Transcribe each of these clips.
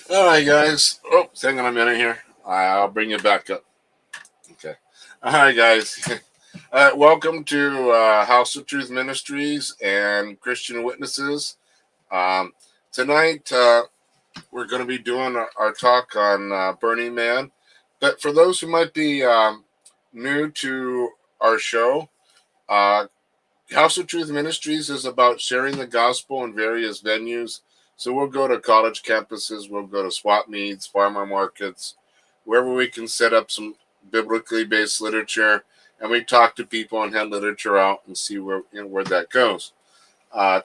All right, guys. Oh, hang on a minute here. I'll bring you back up. Okay. All right, guys. Welcome to House of Truth Ministries and Christian Witnesses. Um, Tonight, we're going to be doing our talk on Burning Man. But for those who might be new to our show, uh, House of Truth Ministries is about sharing the gospel in various venues. So we'll go to college campuses, we'll go to swap meets, farmer markets, wherever we can set up some biblically based literature, and we talk to people and hand literature out and see where that goes.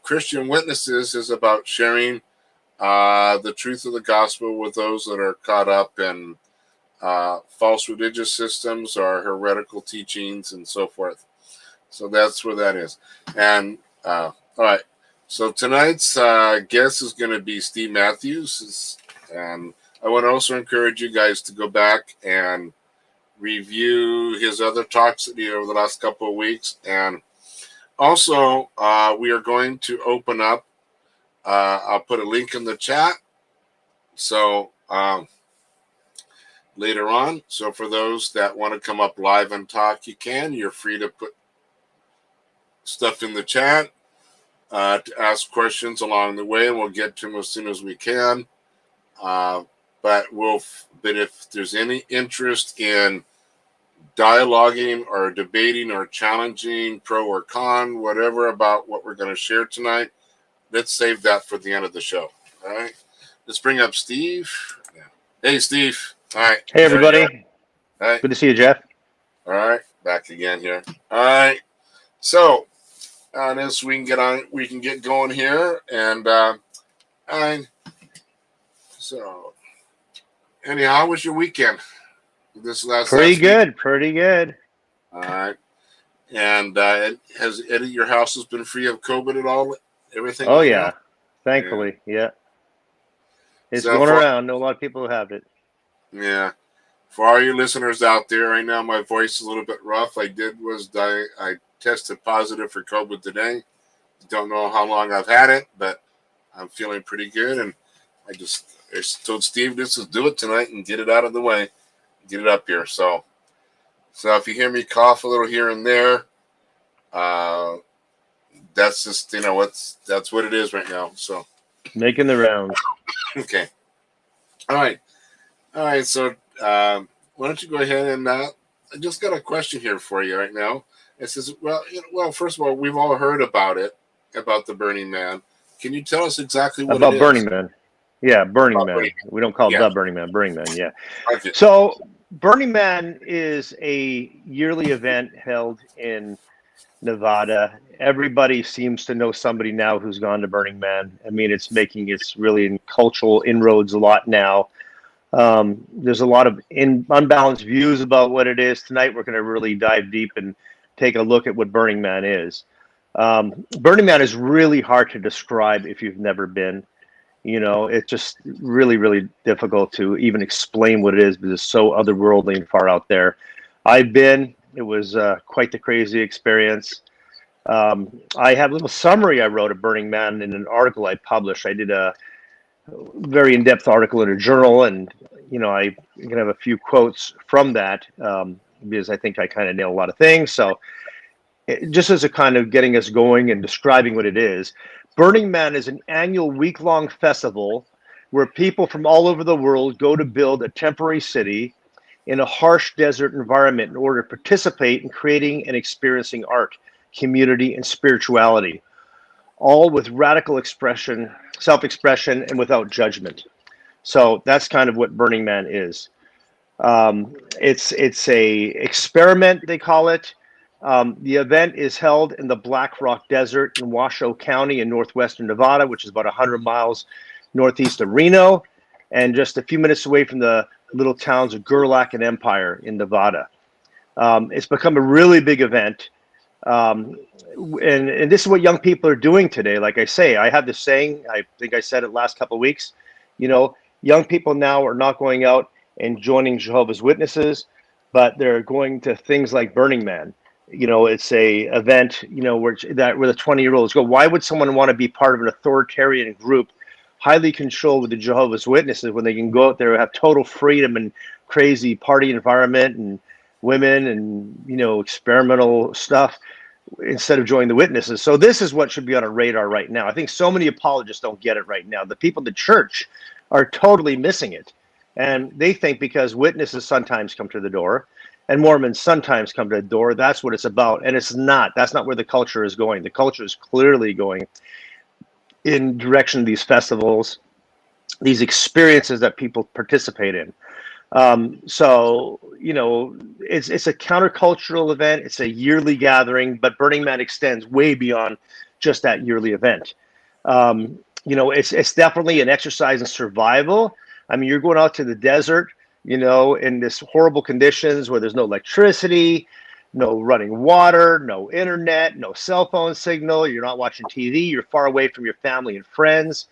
Christian Witnesses is about sharing the truth of the gospel with those that are caught up in false religious systems or heretical teachings and so forth. So that's where that is. And all right. So tonight's guest is going to be Steve Matthews. And I want to also encourage you guys to go back and review his other talks that he did over the last couple of weeks. And also, we are going to open up, I'll put a link in the chat. So later on. So for those that want to come up live and talk, you can. You're free to put stuff in the chat to ask questions along the way, and we'll get to them as soon as we can. But if there's any interest in dialoguing or debating or challenging, pro or con, whatever about what we're going to share tonight, let's save that for the end of the show. All right. Let's bring up Steve. Yeah. Hey, Steve. All right. Hey, everybody. All right. Good to see you, Jeff. All right. Back again here. All right. So, on this, we can get going here. And so, anyhow, how was your weekend? This last Pretty good. week? Pretty good. All right. And has your house has been free of COVID at all? Everything? Oh, yeah. Now? Thankfully, yeah. It's so going around. Know a lot of people who have it. Yeah. For all you listeners out there, right now my voice is a little bit rough. I tested positive for COVID today. Don't know how long I've had it, but I'm feeling pretty good. And I told Steve, just do it tonight and get it out of the way, get it up here. So if you hear me cough a little here and there, that's just that's what it is right now. So making the rounds. Okay. All right. So why don't you go ahead and I just got a question here for you right now. It says, well, first of all, we've all heard about the Burning Man. Can you tell us exactly what about it is? Burning Man? Yeah, Burning Man. We don't call it the Burning Man. Burning Man. Yeah. Okay. So Burning Man is a yearly event held in Nevada. Everybody seems to know somebody now who's gone to Burning Man. I mean, it's making its really in cultural inroads a lot now. There's a lot of unbalanced views about what it is. Tonight, we're going to really dive deep and take a look at what Burning Man is. Burning Man is really hard to describe if you've never been. You know, it's just really, really difficult to even explain what it is because it's so otherworldly and far out there. I've been. It was quite the crazy experience. I have a little summary I wrote of Burning Man in an article I published. I did a very in-depth article in a journal, and I can have a few quotes from that because I think I kind of nail a lot of things. So just as a kind of getting us going and describing what it is, Burning Man is an annual week-long festival where people from all over the world go to build a temporary city in a harsh desert environment in order to participate in creating and experiencing art, community, and spirituality, all with radical expression, self-expression, and without judgment. So that's kind of what Burning Man is. It's a experiment, they call it. The event is held in the Black Rock Desert in Washoe County in northwestern Nevada, which is about 100 miles northeast of Reno, and just a few minutes away from the little towns of Gerlach and Empire in Nevada. It's become a really big event. And this is what young people are doing today. Like I say, I have this saying, I think I said it last couple of weeks, young people now are not going out and joining Jehovah's Witnesses, but they're going to things like Burning Man. It's a event, where the 20-year-olds go, why would someone want to be part of an authoritarian group highly controlled with the Jehovah's Witnesses when they can go out there and have total freedom and crazy party environment and women and, you know, experimental stuff instead of joining the witnesses. So this is what should be on a radar right now. I think so many apologists don't get it right now. The people in the church are totally missing it. And they think because witnesses sometimes come to the door and Mormons sometimes come to the door, that's what it's about. And it's not. That's not where the culture is going. The culture is clearly going in direction of these festivals, these experiences that people participate in. So, you know, it's a countercultural event. It's a yearly gathering, but Burning Man extends way beyond just that yearly event. You know, it's definitely an exercise in survival. I mean, you're going out to the desert, you know, in this horrible conditions where there's no electricity, no running water, no internet, no cell phone signal. You're not watching TV. You're far away from your family and friends.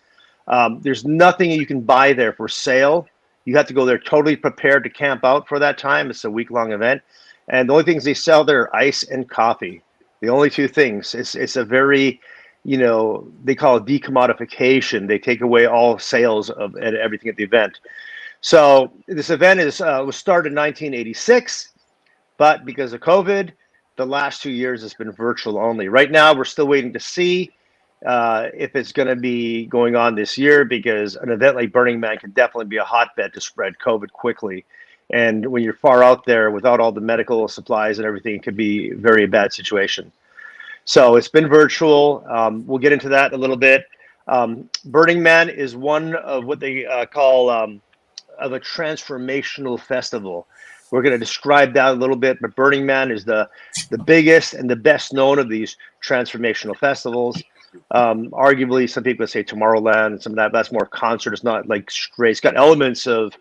There's nothing you can buy there for sale. You have to go there totally prepared to camp out for that time. It's a week-long event. And the only things they sell there are ice and coffee. The only two things. It's a very, you know, they call it decommodification. They take away all sales of everything at the event. So this event was started in 1986, but because of COVID, the last 2 years it's been virtual only. Right now, we're still waiting to see if it's going to be going on this year, because an event like Burning Man can definitely be a hotbed to spread COVID quickly. And when you're far out there without all the medical supplies and everything, it could be a very bad situation. So it's been virtual. We'll get into that in a little bit. Burning Man is one of what they call of a transformational festival. We're going to describe that a little bit, but Burning Man is the biggest and the best known of these transformational festivals. Arguably, some people say Tomorrowland and some of that's more concert. It's not like straight. It's got elements of,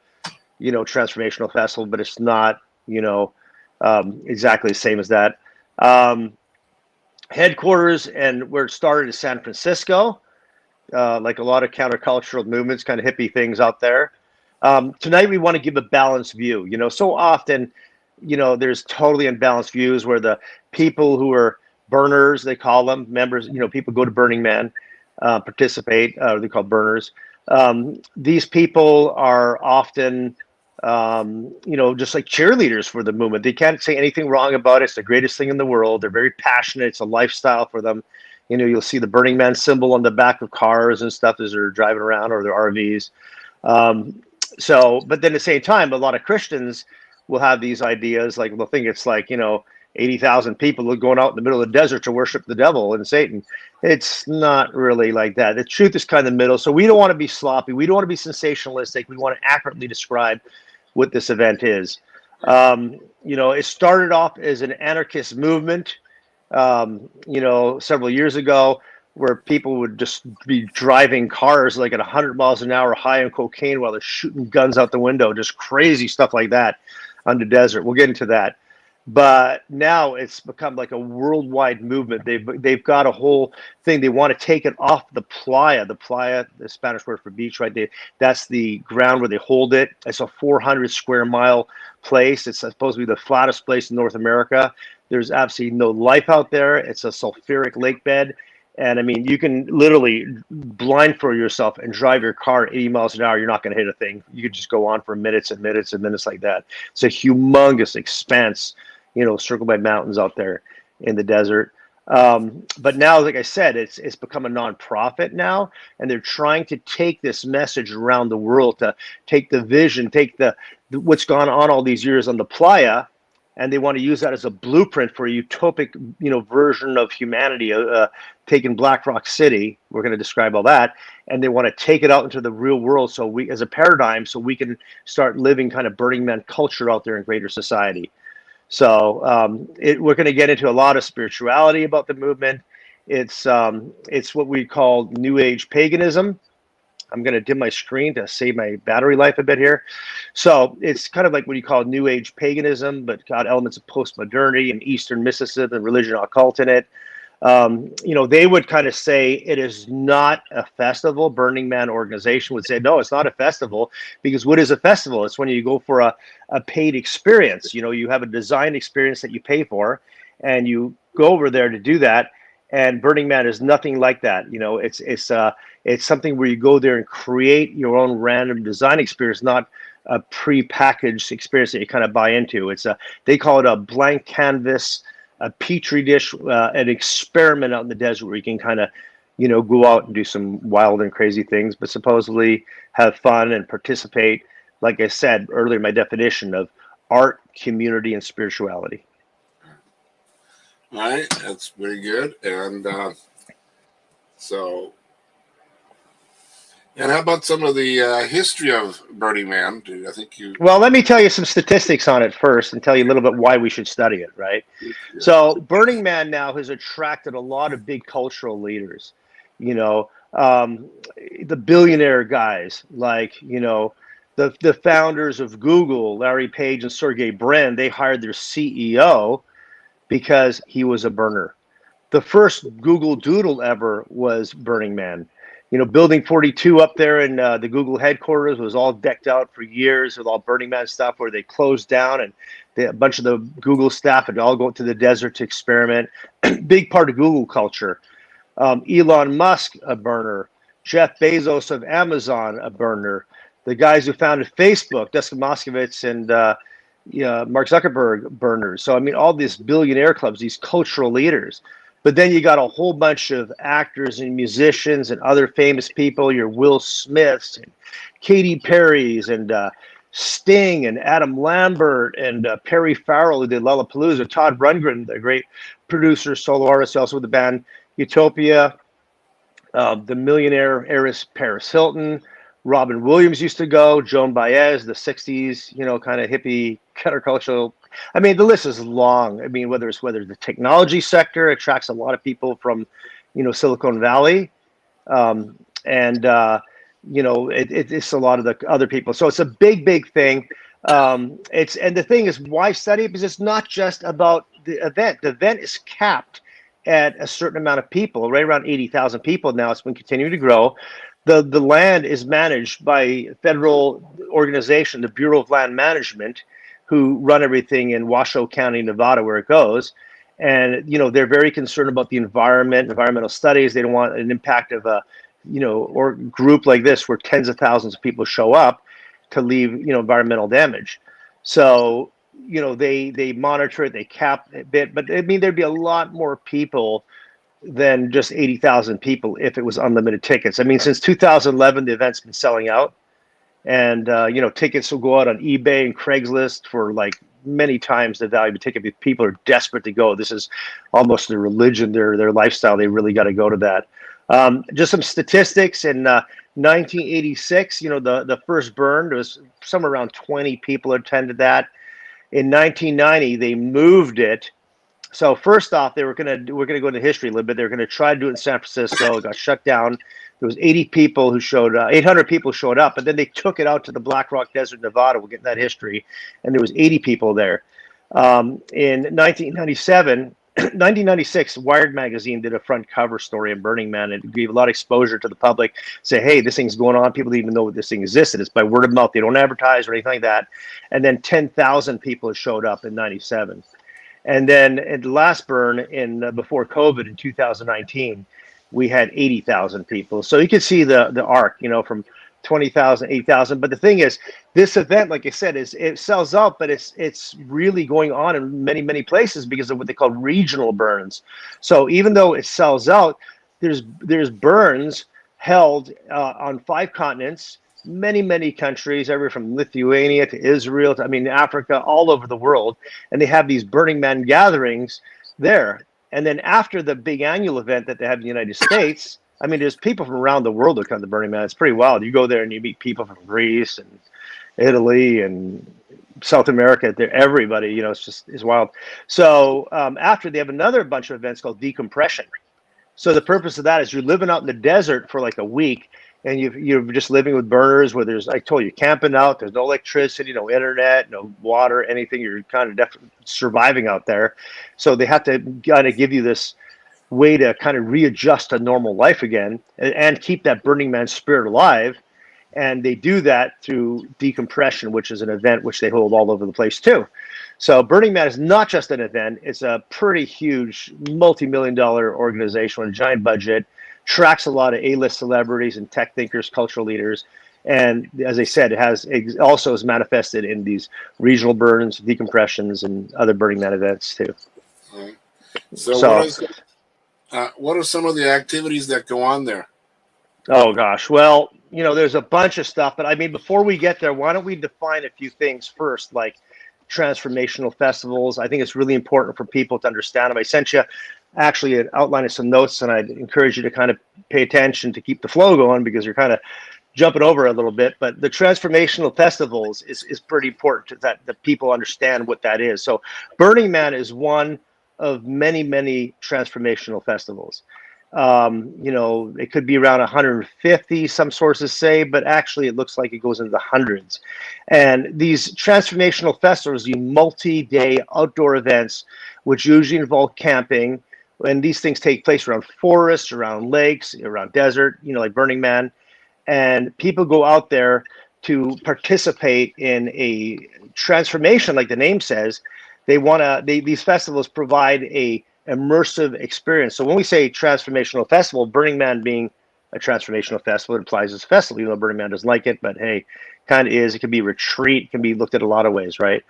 you know, transformational festival, but it's not, you know, exactly the same as that. Headquarters and where it started is San Francisco, like a lot of countercultural movements, kind of hippie things out there. Tonight, we want to give a balanced view. You know, so often, you know, there's totally unbalanced views where the people who are burners, they call them, members, you know, people go to Burning Man, participate, they're called burners. These people are often, you know, just like cheerleaders for the movement. They can't say anything wrong about it. It's the greatest thing in the world. They're very passionate. It's a lifestyle for them. You know, you'll see the Burning Man symbol on the back of cars and stuff as they're driving around, or their RVs. So, but then at the same time, a lot of Christians will have these ideas, like they'll think it's like, you know, 80,000 people going out in the middle of the desert to worship the devil and Satan. It's not really like that. The truth is kind of in the middle. So we don't want to be sloppy. We don't want to be sensationalistic. We want to accurately describe what this event is. You know, it started off as an anarchist movement, you know, several years ago, where people would just be driving cars like at 100 miles an hour high on cocaine while they're shooting guns out the window, just crazy stuff like that on the desert. We'll get into that. But now it's become like a worldwide movement. They've got a whole thing. They want to take it off the playa. The playa, the Spanish word for beach, right? That's the ground where they hold it. It's a 400 square mile place. It's supposed to be the flattest place in North America. There's absolutely no life out there. It's a sulfuric lake bed. And I mean, you can literally blindfold yourself and drive your car 80 miles an hour. You're not going to hit a thing. You could just go on for minutes and minutes and minutes like that. It's a humongous expanse, you know, circled by mountains out there in the desert. But now, like I said, it's become a nonprofit now, and they're trying to take this message around the world, to take the vision, take the what's gone on all these years on the playa, and they want to use that as a blueprint for a utopic, you know, version of humanity, taking Black Rock City. We're going to describe all that, and they want to take it out into the real world, so we, as a paradigm, so we can start living kind of Burning Man culture out there in greater society. So we're going to get into a lot of spirituality about the movement. It's what we call New Age paganism. I'm going to dim my screen to save my battery life a bit here. So it's kind of like what you call New Age paganism, but got elements of postmodernity and Eastern mysticism and religion occult in it. You know, they would kind of say it is not a festival. Burning Man organization would say, no, it's not a festival, because what is a festival? It's when you go for a paid experience. You know, you have a design experience that you pay for, and you go over there to do that. And Burning Man is nothing like that. You know, It's something where you go there and create your own random design experience, not a pre-packaged experience that you kind of buy into. They call it a blank canvas, a petri dish, an experiment out in the desert where you can kind of, go out and do some wild and crazy things, but supposedly have fun and participate. Like I said earlier, my definition of art, community, and spirituality. All right, that's pretty good. And and how about some of the history of Burning Man? I think you. Well, let me tell you some statistics on it first and tell you a little bit why we should study it, right? Yeah. So Burning Man now has attracted a lot of big cultural leaders, the billionaire guys, like, the founders of Google, Larry Page and Sergey Brin. They hired their CEO because he was a burner. The first Google Doodle ever was Burning Man. Building 42 up there in the Google headquarters was all decked out for years with all Burning Man stuff, where they closed down and a bunch of the Google staff had all go to the desert to experiment. Big part of Google culture. Elon Musk, a burner. Jeff Bezos of Amazon, a burner. The guys who founded Facebook, Dustin Moskovitz and Mark Zuckerberg, burners. So, I mean, all these billionaire clubs, these cultural leaders. But then you got a whole bunch of actors and musicians and other famous people, your Will Smiths and Katy Perry's and Sting and Adam Lambert and Perry Farrell, who did Lollapalooza, Todd Rundgren, the great producer, solo artist, also with the band Utopia, the millionaire heiress Paris Hilton, Robin Williams used to go, Joan Baez, the 60s, kind of hippie countercultural. I mean, the list is long. I mean, whether it's the technology sector attracts a lot of people from, Silicon Valley, it's a lot of the other people. So it's a big, big thing. And the thing is, why study it? Because it's not just about the event. The event is capped at a certain amount of people, right around 80,000 people now. It's been continuing to grow. The land is managed by a federal organization, the Bureau of Land Management, who run everything in Washoe County, Nevada, where it goes. And, they're very concerned about the environment, environmental studies. They don't want an impact of a, or group like this where tens of thousands of people show up to leave, environmental damage. So, they monitor it, they cap a bit, but I mean, there'd be a lot more people than just 80,000 people if it was unlimited tickets. I mean, since 2011, the event's been selling out, and tickets will go out on eBay and Craigslist for like many times the value of a ticket. Because people are desperate to go. This is almost their religion, their lifestyle. They really got to go to that. Just some statistics. In 1986, the first burn, there was somewhere around 20 people attended that. In 1990, they moved it. So first off, we're gonna go into history a little bit. They were gonna try to do it in San Francisco. It got shut down. There was 800 people showed up, but then they took it out to the Black Rock Desert, Nevada. We'll get in that history, and there was 80 people there. In 1996, Wired magazine did a front cover story on Burning Man. It gave a lot of exposure to the public. Say, hey, this thing's going on. People didn't even know this thing existed. It's by word of mouth. They don't advertise or anything like that. And then 10,000 people showed up in 97. And then at the last burn before COVID in 2019, we had 80,000 people. So you can see the arc, from 20,000, 8,000. But the thing is, this event, like I said, it sells out, but it's really going on in many, many places because of what they call regional burns. So even though it sells out, there's burns held on 5 continents, many, many countries, everywhere from Lithuania to Israel to, Africa, all over the world. And they have these Burning Man gatherings there. And then after the big annual event that they have in the United States, there's people from around the world that come to Burning Man. It's pretty wild. You go there and you meet people from Greece and Italy and South America. Everybody, it's wild. So after, they have another bunch of events called decompression. So the purpose of that is you're living out in the desert for like a week, and you're just living with burners where there's, I told you, camping out. There's no electricity, no internet, no water, anything. You're kind of surviving out there. So they have to kind of give you this way to kind of readjust to normal life again and keep that Burning Man spirit alive. And they do that through decompression, which is an event which they hold all over the place too. So Burning Man is not just an event. It's a pretty huge multi-million-dollar organization with a giant budget. tracks a lot of A-list celebrities and tech thinkers, cultural leaders. And as I said, also is manifested in these regional burns, decompressions, and other Burning Man events too. Right. So, So, what are some of the activities that go on there? oh gosh, well, there's a bunch of stuff, but I mean, before we get there, why don't we define a few things first, like transformational festivals? I think it's really important for people to understand them. I sent you actually an outline of some notes, and I'd encourage you to kind of pay attention to keep the flow going, because you're kind of jumping over a little bit. But the transformational festivals is pretty important that people understand what that is. So Burning Man is one of many, many transformational festivals. It could be around 150, some sources say, but actually it looks like it goes into the hundreds. And these transformational festivals, these multi-day outdoor events, which usually involve camping, and these things take place around forests, around lakes, around desert, like Burning Man. And people go out there to participate in a transformation, like the name says. These festivals provide a immersive experience. So when we say transformational festival, Burning Man being a transformational festival, it implies it's a festival, even though Burning Man doesn't like it, but hey, kind of is. It can be a retreat, it can be looked at a lot of ways, right?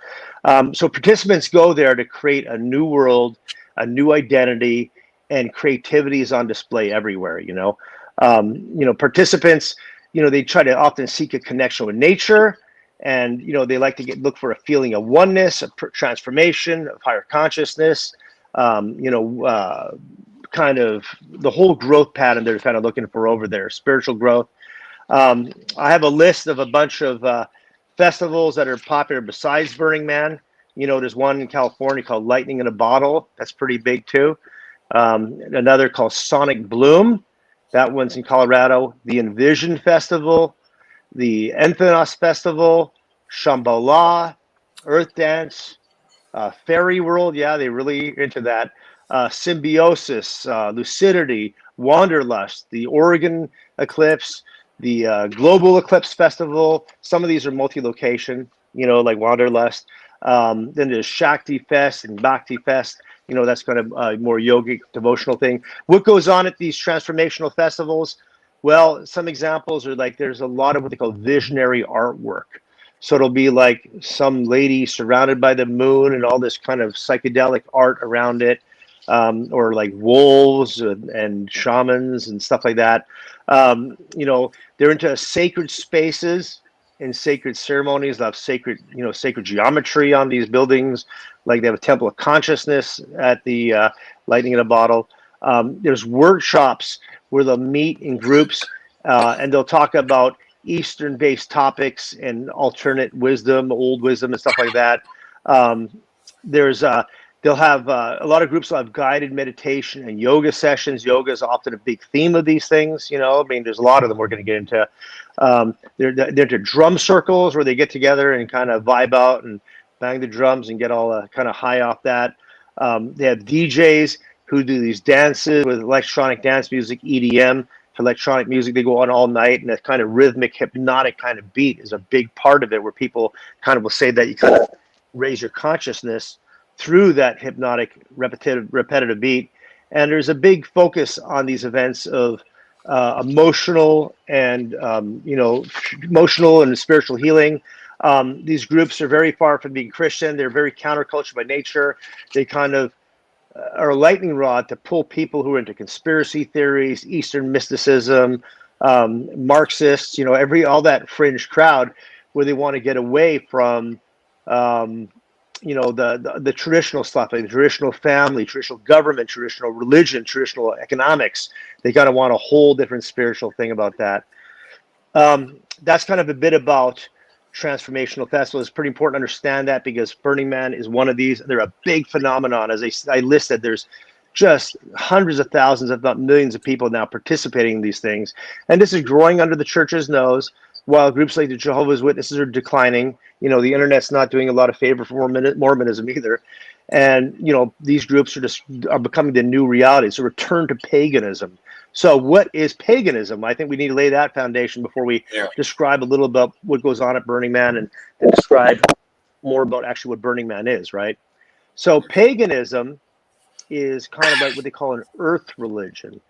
So participants go there to create a new world, a new identity, and creativity is on display everywhere. Participants, they try to often seek a connection with nature, and they like to look for a feeling of oneness, of transformation, of higher consciousness. Kind of the whole growth pattern they're kind of looking for over there, spiritual growth. I have a list of a bunch of festivals that are popular besides Burning Man. There's one in California called Lightning in a Bottle. That's pretty big too. Another called Sonic Bloom. That one's in Colorado. The Envision Festival, the Ethos Festival, Shambhala, Earth Dance, Fairy World. Yeah, they really into that. Symbiosis, Lucidity, Wanderlust, the Oregon Eclipse, the Global Eclipse Festival. Some of these are multi-location, like Wanderlust. Then there's Shakti Fest and Bhakti Fest. That's kind of a more yogic, devotional thing. What goes on at these transformational festivals? Well, some examples are like there's a lot of what they call visionary artwork. So it'll be like some lady surrounded by the moon and all this kind of psychedelic art around it, or like wolves and shamans and stuff like that. They're into sacred spaces and sacred ceremonies. They'll have sacred geometry on these buildings. Like they have a temple of consciousness at the Lightning in a Bottle. There's workshops where they'll meet in groups and they'll talk about Eastern-based topics and alternate wisdom, old wisdom, and stuff like that. They'll have a lot of groups will have guided meditation and yoga sessions. Yoga is often a big theme of these things. There's a lot of them we're going to get into. They're into drum circles where they get together and kind of vibe out and bang the drums and get all kind of high off that. They have DJs who do these dances with electronic dance music, EDM, to electronic music. They go on all night, and that kind of rhythmic, hypnotic kind of beat is a big part of it, where people kind of will say that you kind of raise your consciousness through that hypnotic, repetitive beat. And there's a big focus on these events of emotional and spiritual healing. These groups are very far from being Christian. They're very counterculture by nature. They kind of are a lightning rod to pull people who are into conspiracy theories, Eastern mysticism, Marxists, all that fringe crowd, where they want to get away from the traditional stuff, like the traditional family, traditional government, traditional religion, traditional economics. They kind of want a whole different spiritual thing about that. That's kind of a bit about transformational festivals. It's pretty important to understand that, because Burning Man is one of these. They're a big phenomenon. As I listed, there's just hundreds of thousands, if not millions of people now participating in these things. And this is growing under the church's nose, while groups like the Jehovah's Witnesses are declining. The internet's not doing a lot of favor for Mormonism either. And, these groups are becoming the new reality. It's a return to paganism. So what is paganism? I think we need to lay that foundation before we describe a little about what goes on at Burning Man and describe more about actually what Burning Man is, right? So paganism is kind of like what they call an earth religion.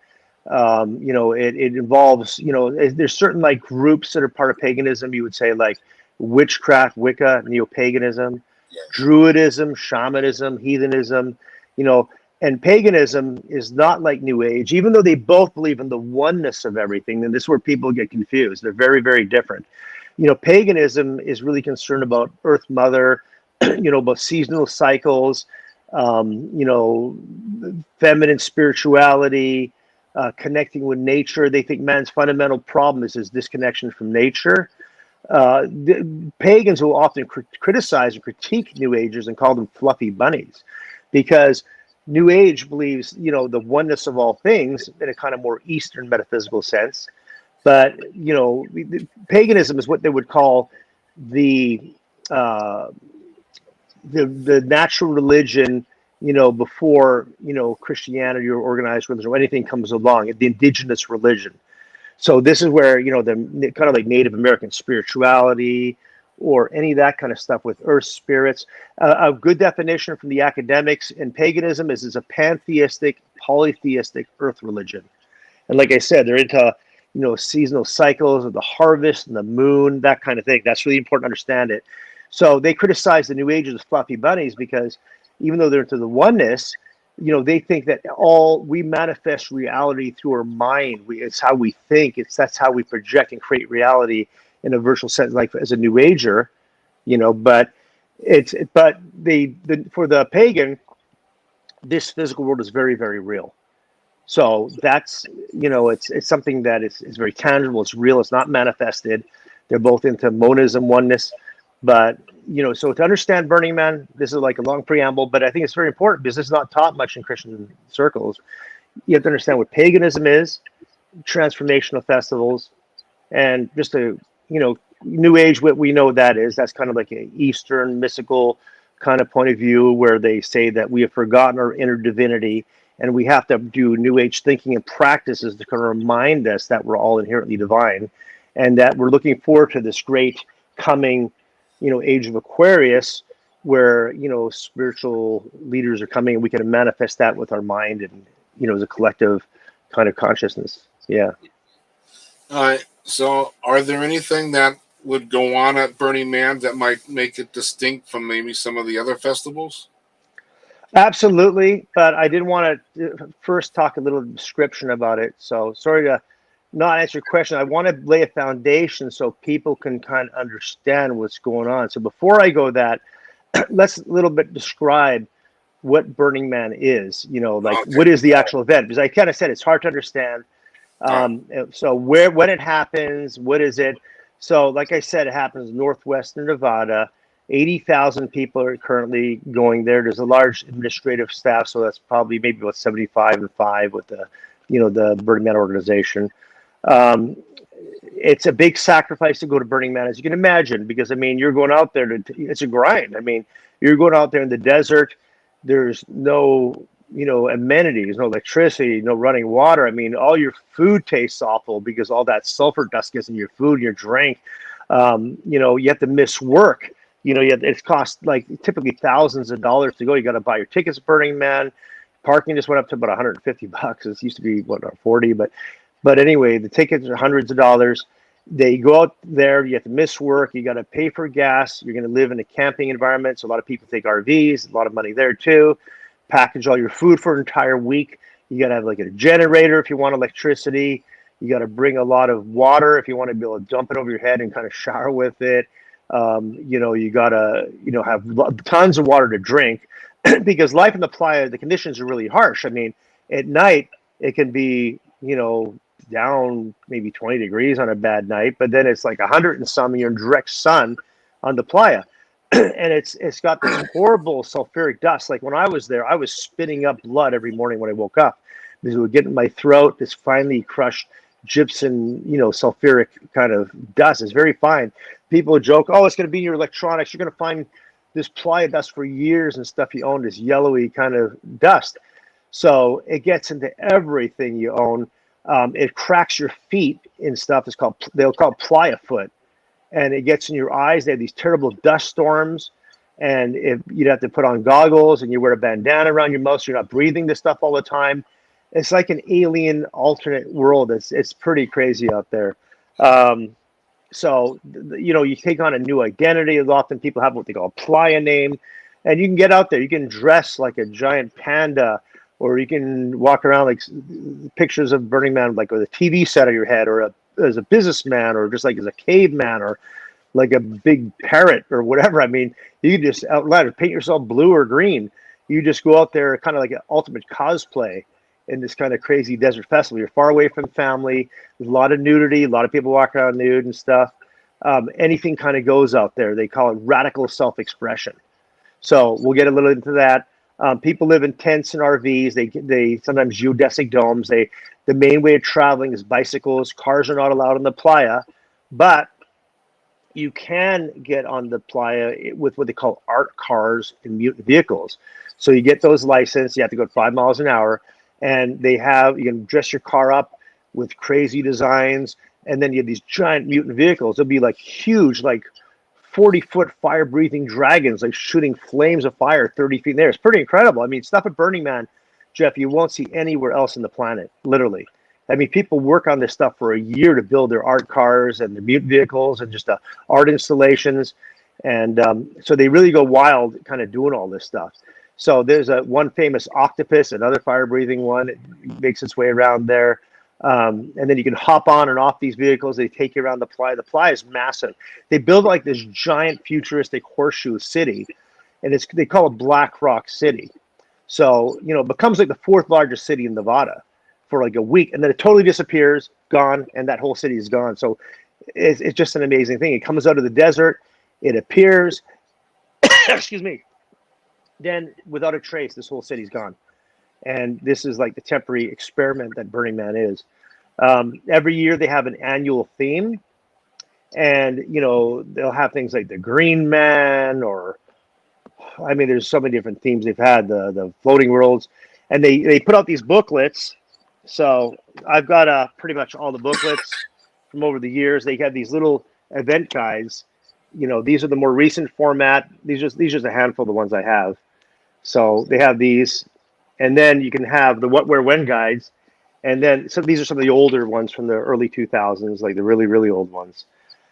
It involves, there's certain like groups that are part of paganism. You would say like witchcraft, Wicca, neo-paganism, Yes. Druidism, shamanism, heathenism, you know, and paganism is not like New Age, even though they both believe in the oneness of everything. And this is where people get confused. They're very, very different. Paganism is really concerned about Earth Mother, about seasonal cycles, feminine spirituality, connecting with nature. They think man's fundamental problem is his disconnection from nature. The pagans will often criticize and critique New Agers and call them fluffy bunnies, because New Age believes, the oneness of all things in a kind of more Eastern metaphysical sense. But paganism is what they would call the uh, the natural religion, before Christianity or organized religion or anything comes along. The indigenous religion. So this is where the kind of like Native American spirituality or any of that kind of stuff with earth spirits. A good definition from the academics in paganism is a pantheistic, polytheistic earth religion. And like I said, they're into seasonal cycles of the harvest and the moon, that kind of thing. That's really important to understand it. So they criticize the New Agers as fluffy bunnies because even though they're into the oneness, they think that we manifest reality through our mind. It's how we think. That's how we project and create reality in a virtual sense, like as a New Ager, But for the pagan, this physical world is very, very real. So that's it's something that is very tangible. It's real. It's not manifested. They're both into monism, oneness, but so to understand Burning Man, this is like a long preamble, but I think it's very important because it's not taught much in Christian circles. You have to understand what paganism is, transformational festivals, and just New Age. What we know what that is. That's kind of like an Eastern mystical kind of point of view where they say that we have forgotten our inner divinity. And we have to do New Age thinking and practices to kind of remind us that we're all inherently divine, and that we're looking forward to this great coming, age of Aquarius, where spiritual leaders are coming, and we can manifest that with our mind and as a collective kind of consciousness. Yeah. All right. So, are there anything that would go on at Burning Man that might make it distinct from maybe some of the other festivals? Absolutely, but I did want to first talk a little description about it. So sorry to not answer your question. I want to lay a foundation so people can kind of understand what's going on. So before I go that, let's a little bit describe what Burning Man is. What is the actual event? Because I kind of said it's hard to understand. So when it happens, what is it? So like I said, it happens in northwestern Nevada. 80,000 people are currently going there. There's a large administrative staff, so that's probably maybe about 75 and 5 with the Burning Man organization. It's a big sacrifice to go to Burning Man, as you can imagine, because you're going out there it's a grind. You're going out there in the desert. There's no amenities, no electricity, no running water. All your food tastes awful because all that sulfur dust gets in your food, your drink. You have to miss work. It's cost like typically thousands of dollars to go. You got to buy your tickets to Burning Man. Parking just went up to about $150. It used to be 40, but anyway, the tickets are hundreds of dollars. They go out there. You have to miss work. You got to pay for gas. You're going to live in a camping environment. So a lot of people take RVs. A lot of money there too. Package all your food for an entire week. You got to have like a generator if you want electricity. You got to bring a lot of water if you want to be able to dump it over your head and kind of shower with it. You gotta, have tons of water to drink because life in the playa, the conditions are really harsh. At night it can be, down maybe 20 degrees on a bad night, but then it's like 100 and some, you're in direct sun on the playa. And it's got this horrible sulfuric dust. Like when I was there, I was spitting up blood every morning when I woke up because it would get in my throat. This finely crushed gypsum, sulfuric kind of dust. It's very fine. People joke, oh, it's going to be in your electronics. You're going to find this playa dust for years and stuff you own, this yellowy kind of dust. So it gets into everything you own. It cracks your feet in stuff. They'll call it playa foot. And it gets in your eyes. They have these terrible dust storms. And you'd have to put on goggles and you wear a bandana around your mouth so you're not breathing this stuff all the time. It's like an alien alternate world. It's pretty crazy out there. Um, so you take on a new identity. Often people have what they call a playa name, and you can get out there. You can dress like a giant panda, or you can walk around like pictures of Burning Man, like with a TV set on your head, or as a businessman, or just like as a caveman, or like a big parrot, or whatever. I mean, you can just outline or paint yourself blue or green. You just go out there, kind of like an ultimate cosplay in this kind of crazy desert festival. You're far away from family. There's a lot of nudity. A lot of people walk around nude and stuff. Anything kind of goes out there. They call it radical self-expression. So we'll get a little into that. People live in tents and RVs. They sometimes geodesic domes. The main way of traveling is bicycles. Cars are not allowed on the playa, but you can get on the playa with what they call art cars and mutant vehicles. So you get those licensed. You have to go 5 miles an hour, and you can dress your car up with crazy designs, and then you have these giant mutant vehicles. They'll be like huge, like 40-foot fire-breathing dragons, like shooting flames of fire 30 feet in the air. It's pretty incredible. I mean, stuff at Burning Man, Jeff, you won't see anywhere else on the planet, literally. I mean, people work on this stuff for a year to build their art cars and their mutant vehicles and just art installations. And so they really go wild kind of doing all this stuff. So there's one famous octopus, another fire-breathing one. It makes its way around there. And then you can hop on and off these vehicles. They take you around the playa. The playa is massive. They build like this giant futuristic horseshoe city, and they call it Black Rock City. So, it becomes like the 4th largest city in Nevada for like a week, and then it totally disappears, gone, and that whole city is gone. So it's just an amazing thing. It comes out of the desert, it appears, excuse me, then without a trace, this whole city's gone. And this is like the temporary experiment that Burning Man is. Every year they have an annual theme, and they'll have things like the Green Man, or I mean, there's so many different themes they've had. The floating worlds, and they put out these booklets. So I've got pretty much all the booklets from over the years. They have these little event guides. These are the more recent format. These are just a handful of the ones I have. So they have these. And then you can have the what, where, when guides. And then these are some of the older ones from the early 2000s, like the really, really old ones.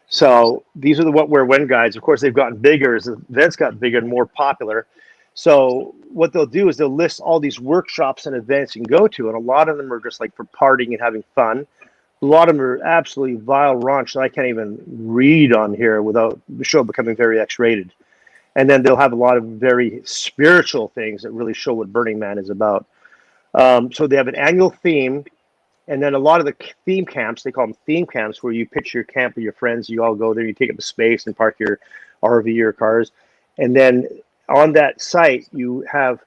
So these are the what, where, when guides. Of course, they've gotten bigger as the events got bigger and more popular. So what they'll do is they'll list all these workshops and events you can go to. And a lot of them are just like for partying and having fun. A lot of them are absolutely vile raunch that I can't even read on here without the show becoming very X-rated. And then they'll have a lot of very spiritual things that really show what Burning Man is about. So they have an annual theme, and then a lot of the theme camps, they call them theme camps, where you pitch your camp with your friends, you all go there, you take up a space and park your RV or cars. And then on that site, you have,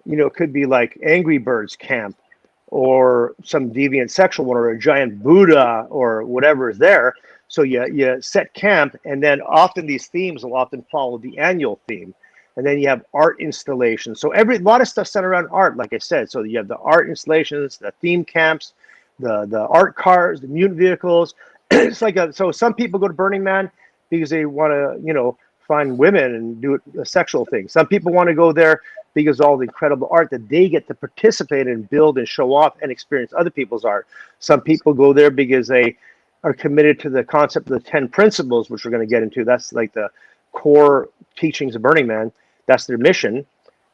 it could be like Angry Birds camp, or some deviant sexual one, or a giant Buddha, or whatever is there. So you set camp, and then often these themes will often follow the annual theme. And then you have art installations. So a lot of stuff centered around art, like I said. So you have the art installations, the theme camps, the art cars, the mutant vehicles. It's like so some people go to Burning Man because they want to, find women and do a sexual thing. Some people want to go there because all the incredible art that they get to participate in, build and show off and experience other people's art. Some people go there because they are committed to the concept of the 10 principles, which we're going to get into. That's like the core teachings of Burning Man. That's their mission,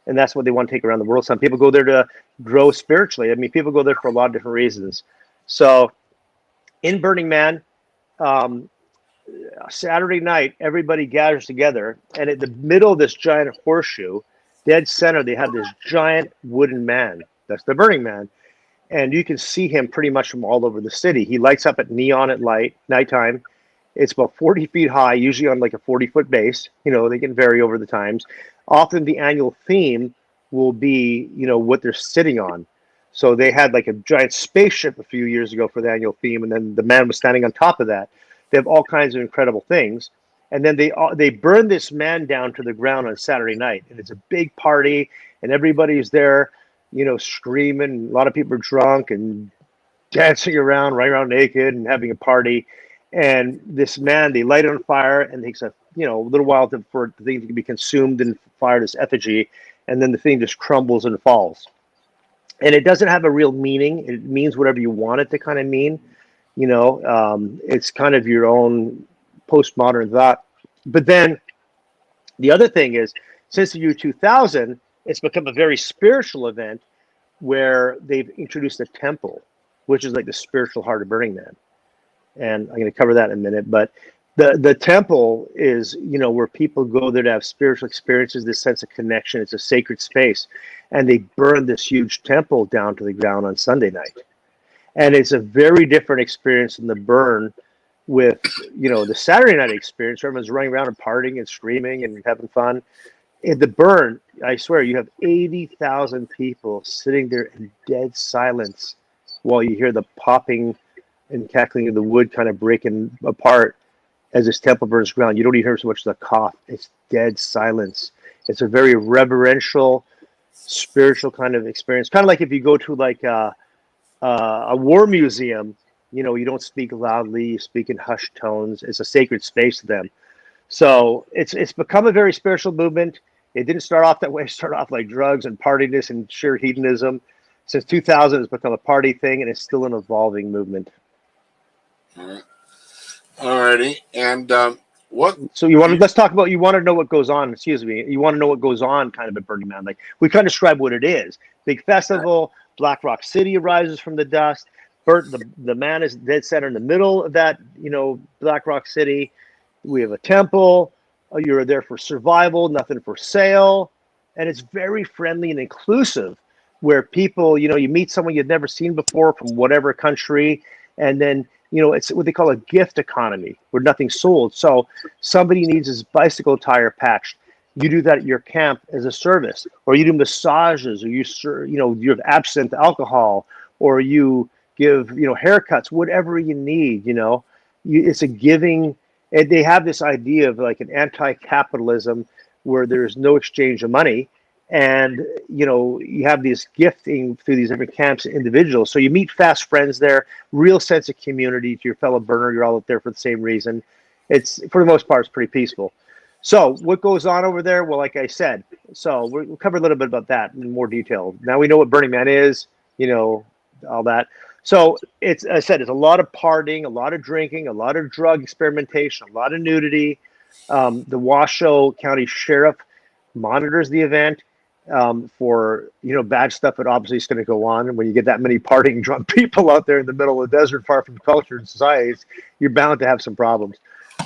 and that's what they want to take around the world. Some people go there to grow spiritually. I mean, people go there for a lot of different reasons. So in Burning Man, Saturday night, everybody gathers together, and at the middle of this giant horseshoe, dead center, they have this giant wooden man. That's the Burning Man. And you can see him pretty much from all over the city. He lights up at neon at nighttime. It's about 40 feet high, usually on like a 40-foot base. They can vary over the times. Often the annual theme will be, what they're sitting on. So they had like a giant spaceship a few years ago for the annual theme, and then the man was standing on top of that. They have all kinds of incredible things. And then they burn this man down to the ground on Saturday night. And it's a big party, and everybody's there, screaming. A lot of people are drunk and dancing around, running around naked and having a party. And this man, they light it on fire, and it takes a little while for the thing to be consumed and fired as effigy. And then the thing just crumbles and falls. and it doesn't have a real meaning. It means whatever you want it to kind of mean. It's kind of your own postmodern thought. But then the other thing is, since the year 2000, it's become a very spiritual event where they've introduced a temple, which is like the spiritual heart of Burning Man. And I'm going to cover that in a minute. But the temple is, where people go there to have spiritual experiences, this sense of connection. It's a sacred space. And they burn this huge temple down to the ground on Sunday night. And it's a very different experience than the burn with, the Saturday night experience. Everyone's running around and partying and screaming and having fun. In the burn, I swear, you have 80,000 people sitting there in dead silence while you hear the popping and cackling of the wood kind of breaking apart as this temple burns ground. You don't even hear so much as a cough. It's dead silence. It's a very reverential, spiritual kind of experience. Kind of like if you go to like a war museum, you don't speak loudly, you speak in hushed tones. It's a sacred space to them. So it's become a very spiritual movement. It didn't start off that way. It started off like drugs and partiness and sheer hedonism. Since 2000, it's become a party thing, and it's still an evolving movement. All righty. And what? So let's talk about, you want to know what goes on. Excuse me. You want to know what goes on kind of at Burning Man. Like, we kind of describe what it is. Big festival. Black Rock City arises from the dust. The man is dead center in the middle of that, Black Rock City. We have a temple. You're there for survival, nothing for sale. And it's very friendly and inclusive, where people, you meet someone you've never seen before from whatever country. And then, it's what they call a gift economy, where nothing's sold. So somebody needs his bicycle tire patched. You do that at your camp as a service, or you do massages, or you have absinthe alcohol, or you give, haircuts, whatever you need, it's a giving. And they have this idea of like an anti-capitalism where there's no exchange of money. And, you have this gifting through these different camps and individuals. So you meet fast friends there, real sense of community to your fellow burner. You're all up there for the same reason. It's, for the most part, it's pretty peaceful. So what goes on over there? Well, like I said, so we'll cover a little bit about that in more detail. Now we know what Burning Man is, all that. So it's a lot of partying, a lot of drinking, a lot of drug experimentation, a lot of nudity. The Washoe County Sheriff monitors the event for, bad stuff that obviously is going to go on. And when you get that many partying drunk people out there in the middle of the desert, far from culture and society, you're bound to have some problems.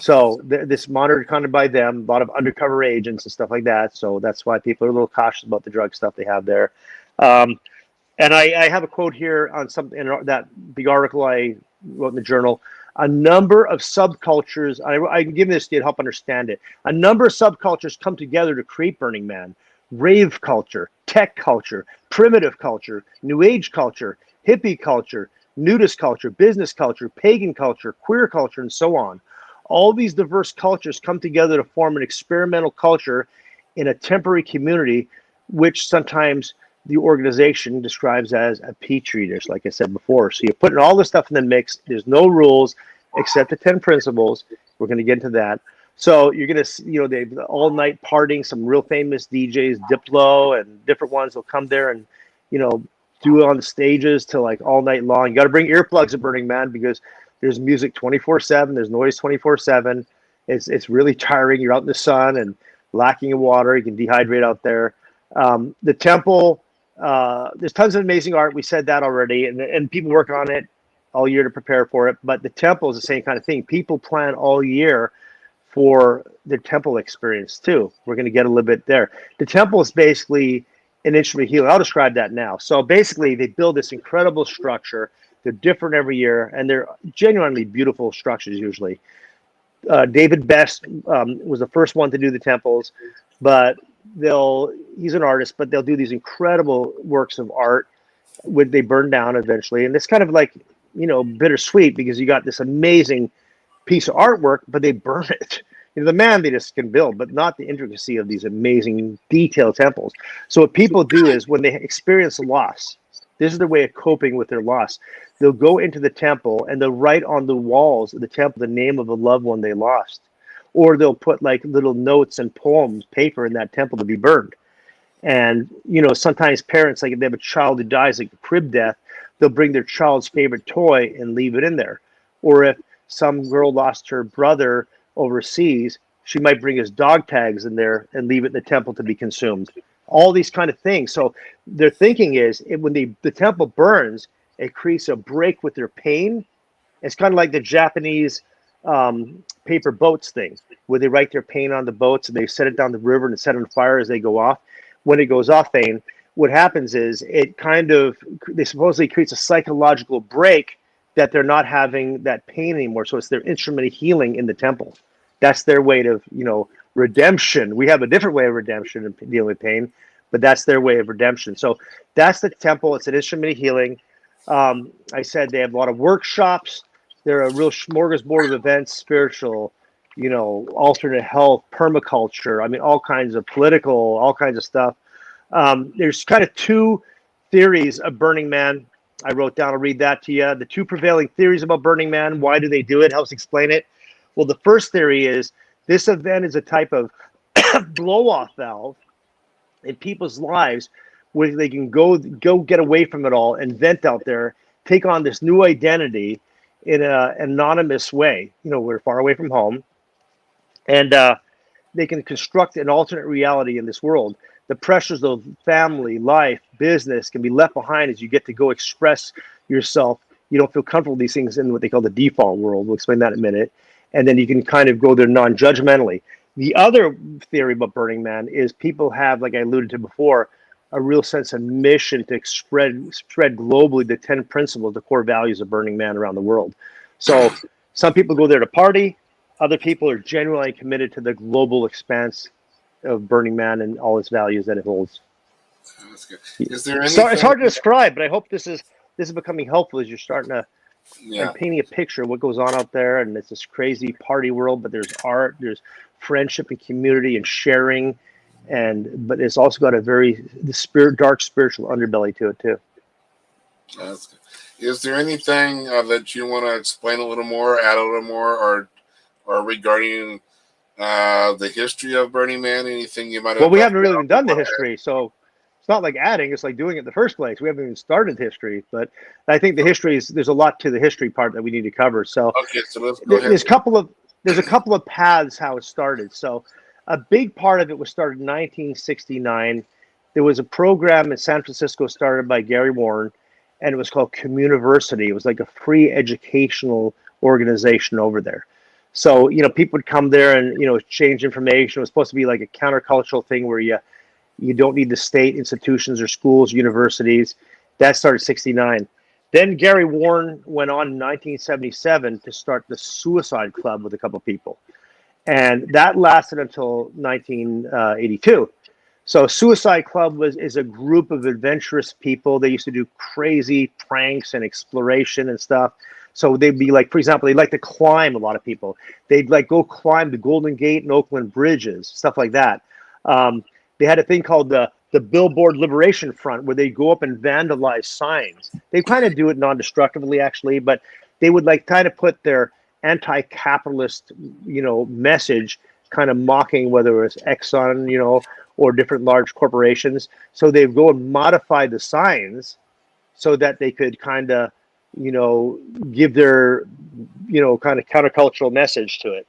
So this monitored kind of by them, a lot of undercover agents and stuff like that. So that's why people are a little cautious about the drug stuff they have there. And I have a quote here on something in that big article I wrote in the journal. A number of subcultures, I can give this to you to help understand it. A number of subcultures come together to create Burning Man. Rave culture, tech culture, primitive culture, new age culture, hippie culture, nudist culture, business culture, pagan culture, queer culture, and so on. All these diverse cultures come together to form an experimental culture in a temporary community, which sometimes the organization describes as a petri dish, like I said before. So you're putting all this stuff in the mix. There's no rules except the 10 principles. We're going to get into that. So you're going to, they all night partying, some real famous DJs, Diplo and different ones will come there and, do it on the stages till like all night long. You got to bring earplugs at Burning Man because there's music 24/7. There's noise 24/7. It's really tiring. You're out in the sun and lacking in water. You can dehydrate out there. The temple, there's tons of amazing art. We said that already, and people work on it all year to prepare for it. But the temple is the same kind of thing. People plan all year for the temple experience too. We're going to get a little bit there. The temple is basically an instrument of healing. I'll describe that now. So basically, they build this incredible structure. They're different every year, and they're genuinely beautiful structures usually. David Best was the first one to do the temples, but he's an artist, but they'll do these incredible works of art when they burn down eventually. And it's kind of like, bittersweet because you got this amazing piece of artwork, but they burn it. The man they just can build, but not the intricacy of these amazing detailed temples. So what people do is when they experience loss, this is their way of coping with their loss. They'll go into the temple and they'll write on the walls of the temple the name of a loved one they lost. Or they'll put like little notes and poems, paper in that temple to be burned. And, sometimes parents, like if they have a child who dies, like a crib death, they'll bring their child's favorite toy and leave it in there. Or if some girl lost her brother overseas, she might bring his dog tags in there and leave it in the temple to be consumed. All these kind of things. So their thinking is when the temple burns, it creates a break with their pain. It's kind of like the Japanese paper boats thing, where they write their pain on the boats and they set it down the river and set it on fire as they go off. When it goes off, what happens is they supposedly creates a psychological break that they're not having that pain anymore. So it's their instrument of healing in the temple. That's their way of, redemption. We have a different way of redemption and dealing with pain, but that's their way of redemption. So that's the temple. It's an instrument of healing. I said they have a lot of workshops. They're a real smorgasbord of events, spiritual, alternate health, permaculture. I mean, all kinds of political, all kinds of stuff. There's kind of two theories of Burning Man. I wrote down, I'll read that to you. The two prevailing theories about Burning Man. Why do they do it? Helps explain it. Well, the first theory is this event is a type of blow-off valve in people's lives where they can go get away from it all and vent out there, take on this new identity in an anonymous way. We're far away from home, and they can construct an alternate reality in this world. The pressures of family, life, business can be left behind as you get to go express yourself. You don't feel comfortable with these things in what they call the default world. We'll explain that in a minute. And then you can kind of go there non-judgmentally. The other theory about Burning Man is people have, like I alluded to before, a real sense of mission to spread globally the 10 principles, the core values of Burning Man around the world. So some people go there to party. Other people are genuinely committed to the global expanse of Burning Man and all its values that it holds. That's good. Is there anything... So it's hard to describe, but I hope this is becoming helpful as you're starting to and painting a picture of what goes on out there. And it's this crazy party world, but there's art, there's friendship and community and sharing, but it's also got a dark spiritual underbelly to it too. That's good. Is there anything that you want to explain a little more, add a little more, or regarding the history of Burning Man? Anything you might have? Well, we haven't really even done the history, so it's not like adding, it's like doing it in the first place. We haven't even started history, but I think the history there's a lot to the history part that we need to cover. So, okay, so let's go ahead. There's a couple of paths how it started. So a big part of it was started in 1969. There was a program in San Francisco started by Gary Warren, and it was called Communiversity. It was like a free educational organization over there. So, people would come there and, exchange information. It was supposed to be like a countercultural thing where you don't need the state institutions or schools, universities. That started 69. Then Gary Warren went on in 1977 to start the Suicide Club with a couple of people. And that lasted until 1982. So Suicide Club is a group of adventurous people. They used to do crazy pranks and exploration and stuff. So they'd be like, for example, they'd like to climb, a lot of people. They'd like go climb the Golden Gate and Oakland bridges, stuff like that. They had a thing called the Billboard Liberation Front, where they go up and vandalize signs. They kind of do it non-destructively, actually, but they would like kind of put their anti-capitalist, message, kind of mocking whether it's Exxon, or different large corporations. So they'd go and modify the signs so that they could kind of, give their, kind of countercultural message to it.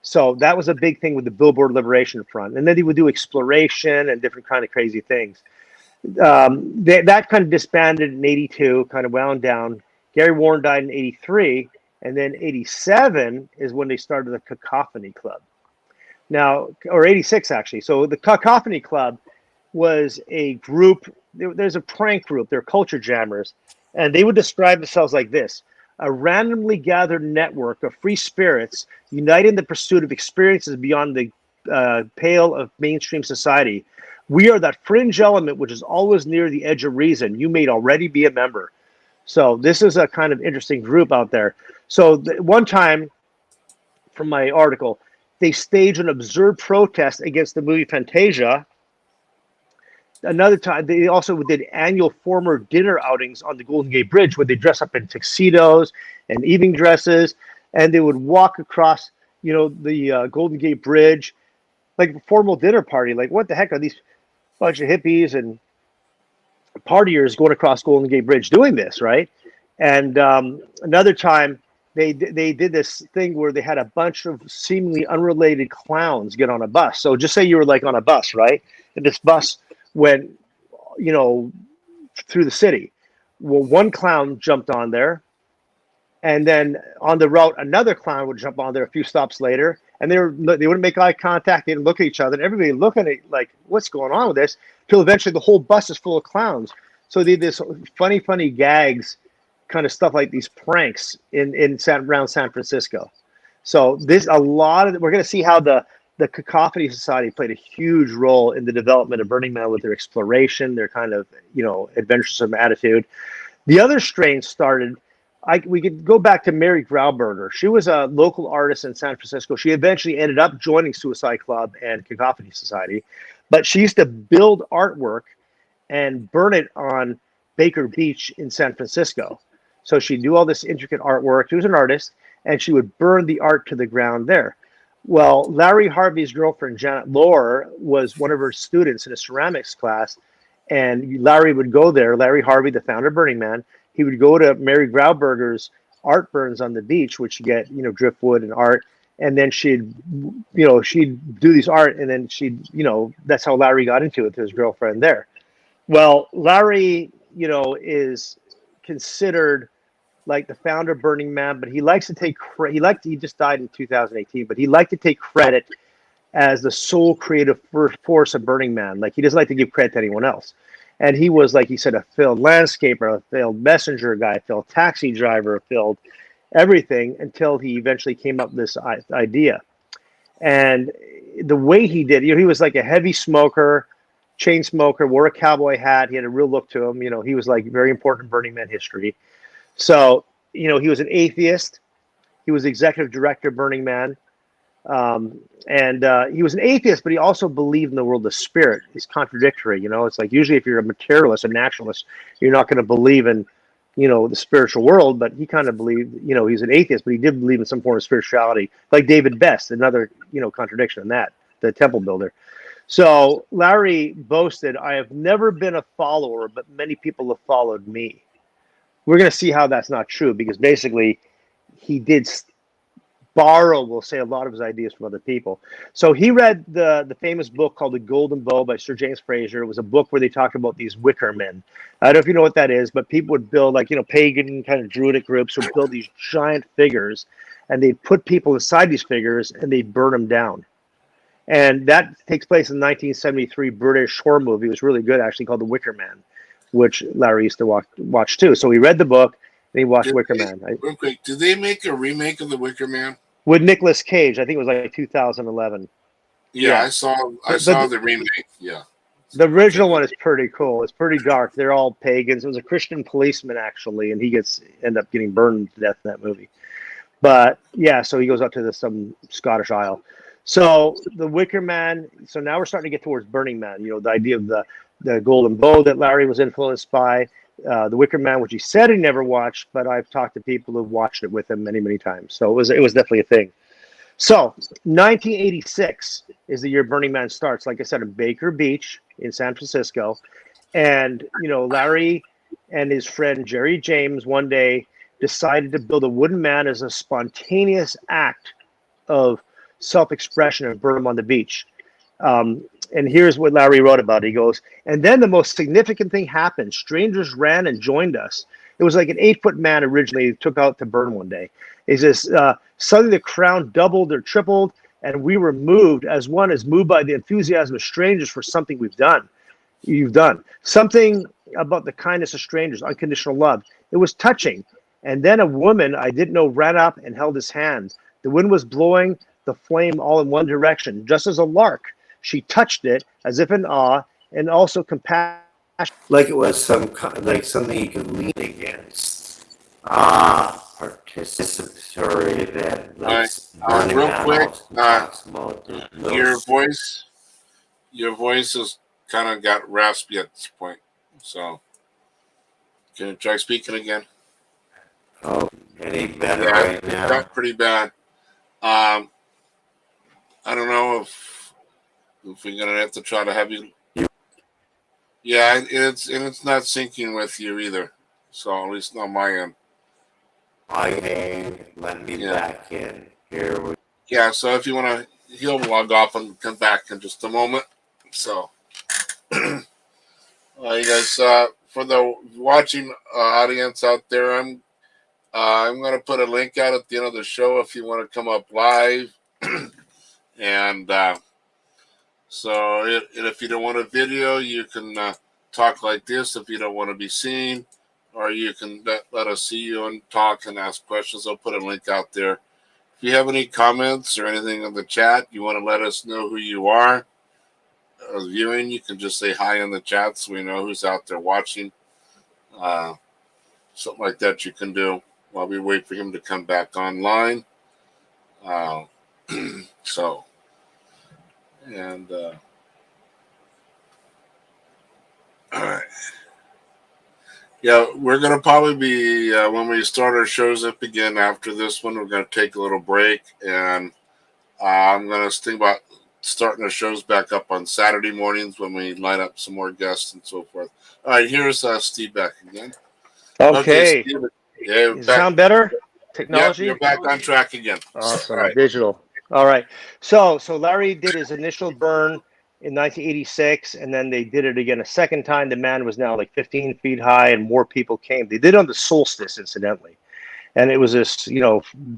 So that was a big thing with the Billboard Liberation Front. And then they would do exploration and different kind of crazy things. That kind of disbanded in 82, kind of wound down. Gary Warren died in 83. And then 87 is when they started the Cacophony Club. Now, or 86, actually. So the Cacophony Club was a group. There's a prank group. They're culture jammers. And they would describe themselves like this: a randomly gathered network of free spirits united in the pursuit of experiences beyond the pale of mainstream society. We are that fringe element which is always near the edge of reason. You may already be a member. So this is a kind of interesting group out there. So one time, from my article, they staged an absurd protest against the movie Fantasia. Another time, they also did annual former dinner outings on the Golden Gate Bridge, where they dress up in tuxedos and evening dresses, and they would walk across, the Golden Gate Bridge, like a formal dinner party. Like, what the heck are these? bunch of hippies and partiers going across Golden Gate Bridge doing this, right? And another time they did this thing where they had a bunch of seemingly unrelated clowns get on a bus. So just say you were like on a bus, right? And this bus went, you know, through the city. Well, one clown jumped on there, and then on the route, another clown would jump on there a few stops later, and they wouldn't make eye contact. They didn't look at each other, and everybody looking at it like, what's going on with this? Till eventually the whole bus is full of clowns. So they did this funny gags, kind of stuff like these pranks around San Francisco. So we're going to see how the Cacophony Society played a huge role in the development of Burning Man with their exploration, their kind of, you know, adventuresome attitude. The other strain started. We could go back to Mary Grauberger. She was a local artist in San Francisco. She eventually ended up joining Suicide Club and Cacophony Society, but she used to build artwork and burn it on Baker Beach in San Francisco. So she'd do all this intricate artwork. She was an artist, and she would burn the art to the ground there. Well, Larry Harvey's girlfriend, Janet Lohr, was one of her students in a ceramics class, and Larry would go there. Larry Harvey, the founder of Burning Man, he would go to Mary Grauberger's art burns on the beach, which you get, you know, driftwood and art. And then she'd do these art, and then that's how Larry got into it with his girlfriend there. Well, Larry, you know, is considered like the founder of Burning Man, but he likes to take he just died in 2018, but he liked to take credit as the sole creative force of Burning Man. Like, he doesn't like to give credit to anyone else. And he was, like he said, a failed landscaper, a failed messenger guy, a failed taxi driver, a failed everything, until he eventually came up with this idea. And the way he did, you know, he was like a heavy smoker, chain smoker, wore a cowboy hat. He had a real look to him. You know, he was like very important in Burning Man history. So, you know, he was an atheist. He was executive director of Burning Man. And he was an atheist, but he also believed in the world of spirit. It's contradictory, you know. It's like, usually if you're a materialist, a naturalist, you're not going to believe in, you know, the spiritual world. But he kind of believed, you know, he's an atheist, but he did believe in some form of spirituality, like David Best, another, you know, contradiction in that, the temple builder. So Larry boasted, "I have never been a follower, but many people have followed me." We're going to see how that's not true, because basically he did borrow, we'll say, a lot of his ideas from other people. So he read the famous book called The Golden Bow by Sir James Frazer. It was a book where they talked about these wicker men. I don't know if you know what that is, but people would build, like, you know, pagan kind of druidic groups would build these giant figures, and they'd put people inside these figures and they'd burn them down. And that takes place in the 1973 British horror movie. It was really good, actually, called The Wicker Man, which Larry used to watch too. So he read the book and he watched Wicker Man. Real quick, did they make a remake of The Wicker Man? With Nicolas Cage. I think it was like 2011. Yeah. I saw the remake. Yeah. The original one is pretty cool. It's pretty dark. They're all pagans. It was a Christian policeman, actually, and he end up getting burned to death in that movie. But yeah, so he goes up to some Scottish Isle. So the Wicker Man. So now we're starting to get towards Burning Man. You know, the idea of the golden bow that Larry was influenced by, the Wicker Man, which he said he never watched, but I've talked to people who've watched it with him many times. So it was definitely a thing. So 1986 is the year Burning Man starts. Like I said, in Baker Beach in San Francisco, and you know, Larry and his friend Jerry James one day decided to build a wooden man as a spontaneous act of self-expression and burn him on the beach. And here's what Larry wrote about it. He goes, "And then the most significant thing happened. Strangers ran and joined us. It was like an 8-foot man originally took out to burn one day. He says, suddenly the crowd doubled or tripled, and we were moved as one is moved by the enthusiasm of strangers for something you've done. Something about the kindness of strangers, unconditional love. It was touching. And then a woman I didn't know ran up and held his hand. The wind was blowing the flame all in one direction, just as a lark. She touched it as if in awe and also compassion. Like it was like something you could lean against. Participatory event. Like real quick, your voice has kind of got raspy at this point. So, can you try speaking again? Oh, any better right now? That's pretty bad. I don't know if we're gonna have to try to have you. Yeah, it's not syncing with you either. So at least on my end. Let me Yeah. back in. Here we Yeah. So if you want to, he'll log off and come back in just a moment. So, you guys, for the watching audience out there, I'm going to put a link out at the end of the show if you want to come up live. And so if you don't want a video, you can talk like this if you don't want to be seen, or you can let us see you and talk and ask questions. I'll put a link out there. If you have any comments or anything in the chat, you want to let us know who you are viewing, you can just say hi in the chat so we know who's out there watching. Something like that you can do while we wait for him to come back online. So, and all right. Yeah, we're going to probably be, when we start our shows up again after this one, we're going to take a little break. And I'm going to think about starting our shows back up on Saturday mornings when we line up some more guests and so forth. All right, here's Steve back again. Okay. Steve, yeah, Does it sound better? Technology? You're back on track again. Awesome. All right. Digital. All right. So Larry did his initial burn in 1986, and then they did it again a second time. The man was now like 15 feet high, and more people came. They did it on the solstice, incidentally. And it was this,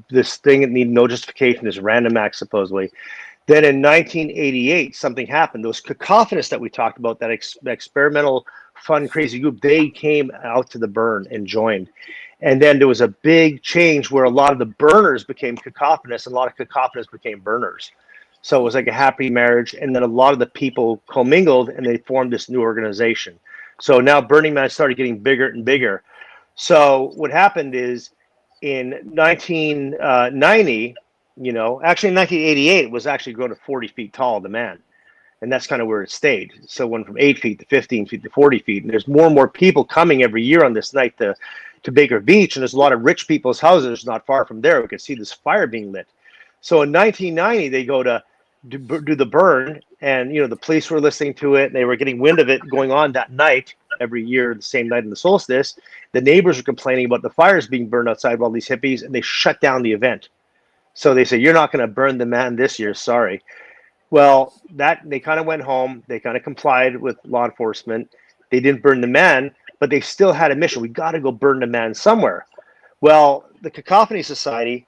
this thing that needed no justification, this random act, supposedly. Then in 1988, something happened. Those cacophonists that we talked about, that experimental, fun, crazy group, they came out to the burn and joined. And then there was a big change where a lot of the burners became cacophonous and a lot of cacophonous became burners. So it was like a happy marriage. And then a lot of the people commingled and they formed this new organization. So now Burning Man started getting bigger and bigger. So what happened is in 1990, actually in 1988, it was actually grown to 40 feet tall, the man. And that's kind of where it stayed. So it went from 8 feet to 15 feet to 40 feet. And there's more and more people coming every year on this night to Baker Beach. And there's a lot of rich people's houses not far from there. We could see this fire being lit. So in 1990, they go to do the burn. And, the police were listening to it. And they were getting wind of it going on that night, every year, the same night in the solstice. The neighbors were complaining about the fires being burned outside by all these hippies. And they shut down the event. So they said, you're not going to burn the man this year. Sorry. Well, they kind of went home. They kind of complied with law enforcement. They didn't burn the man, but they still had a mission. We got to go burn the man somewhere. Well, the Cacophony Society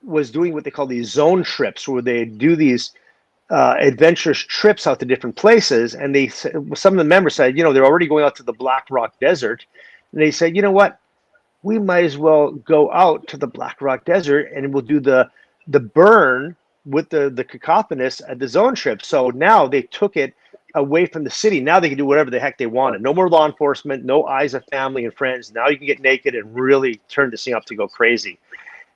was doing what they call these zone trips, where they do these adventurous trips out to different places. And some of the members said, they're already going out to the Black Rock Desert. And they said, you know what? We might as well go out to the Black Rock Desert and we'll do the burn with the cacophonous at the zone trip. So now they took it away from the city. Now they can do whatever the heck they wanted. No more law enforcement, no eyes of family and friends. Now you can get naked and really turn this thing up to go crazy.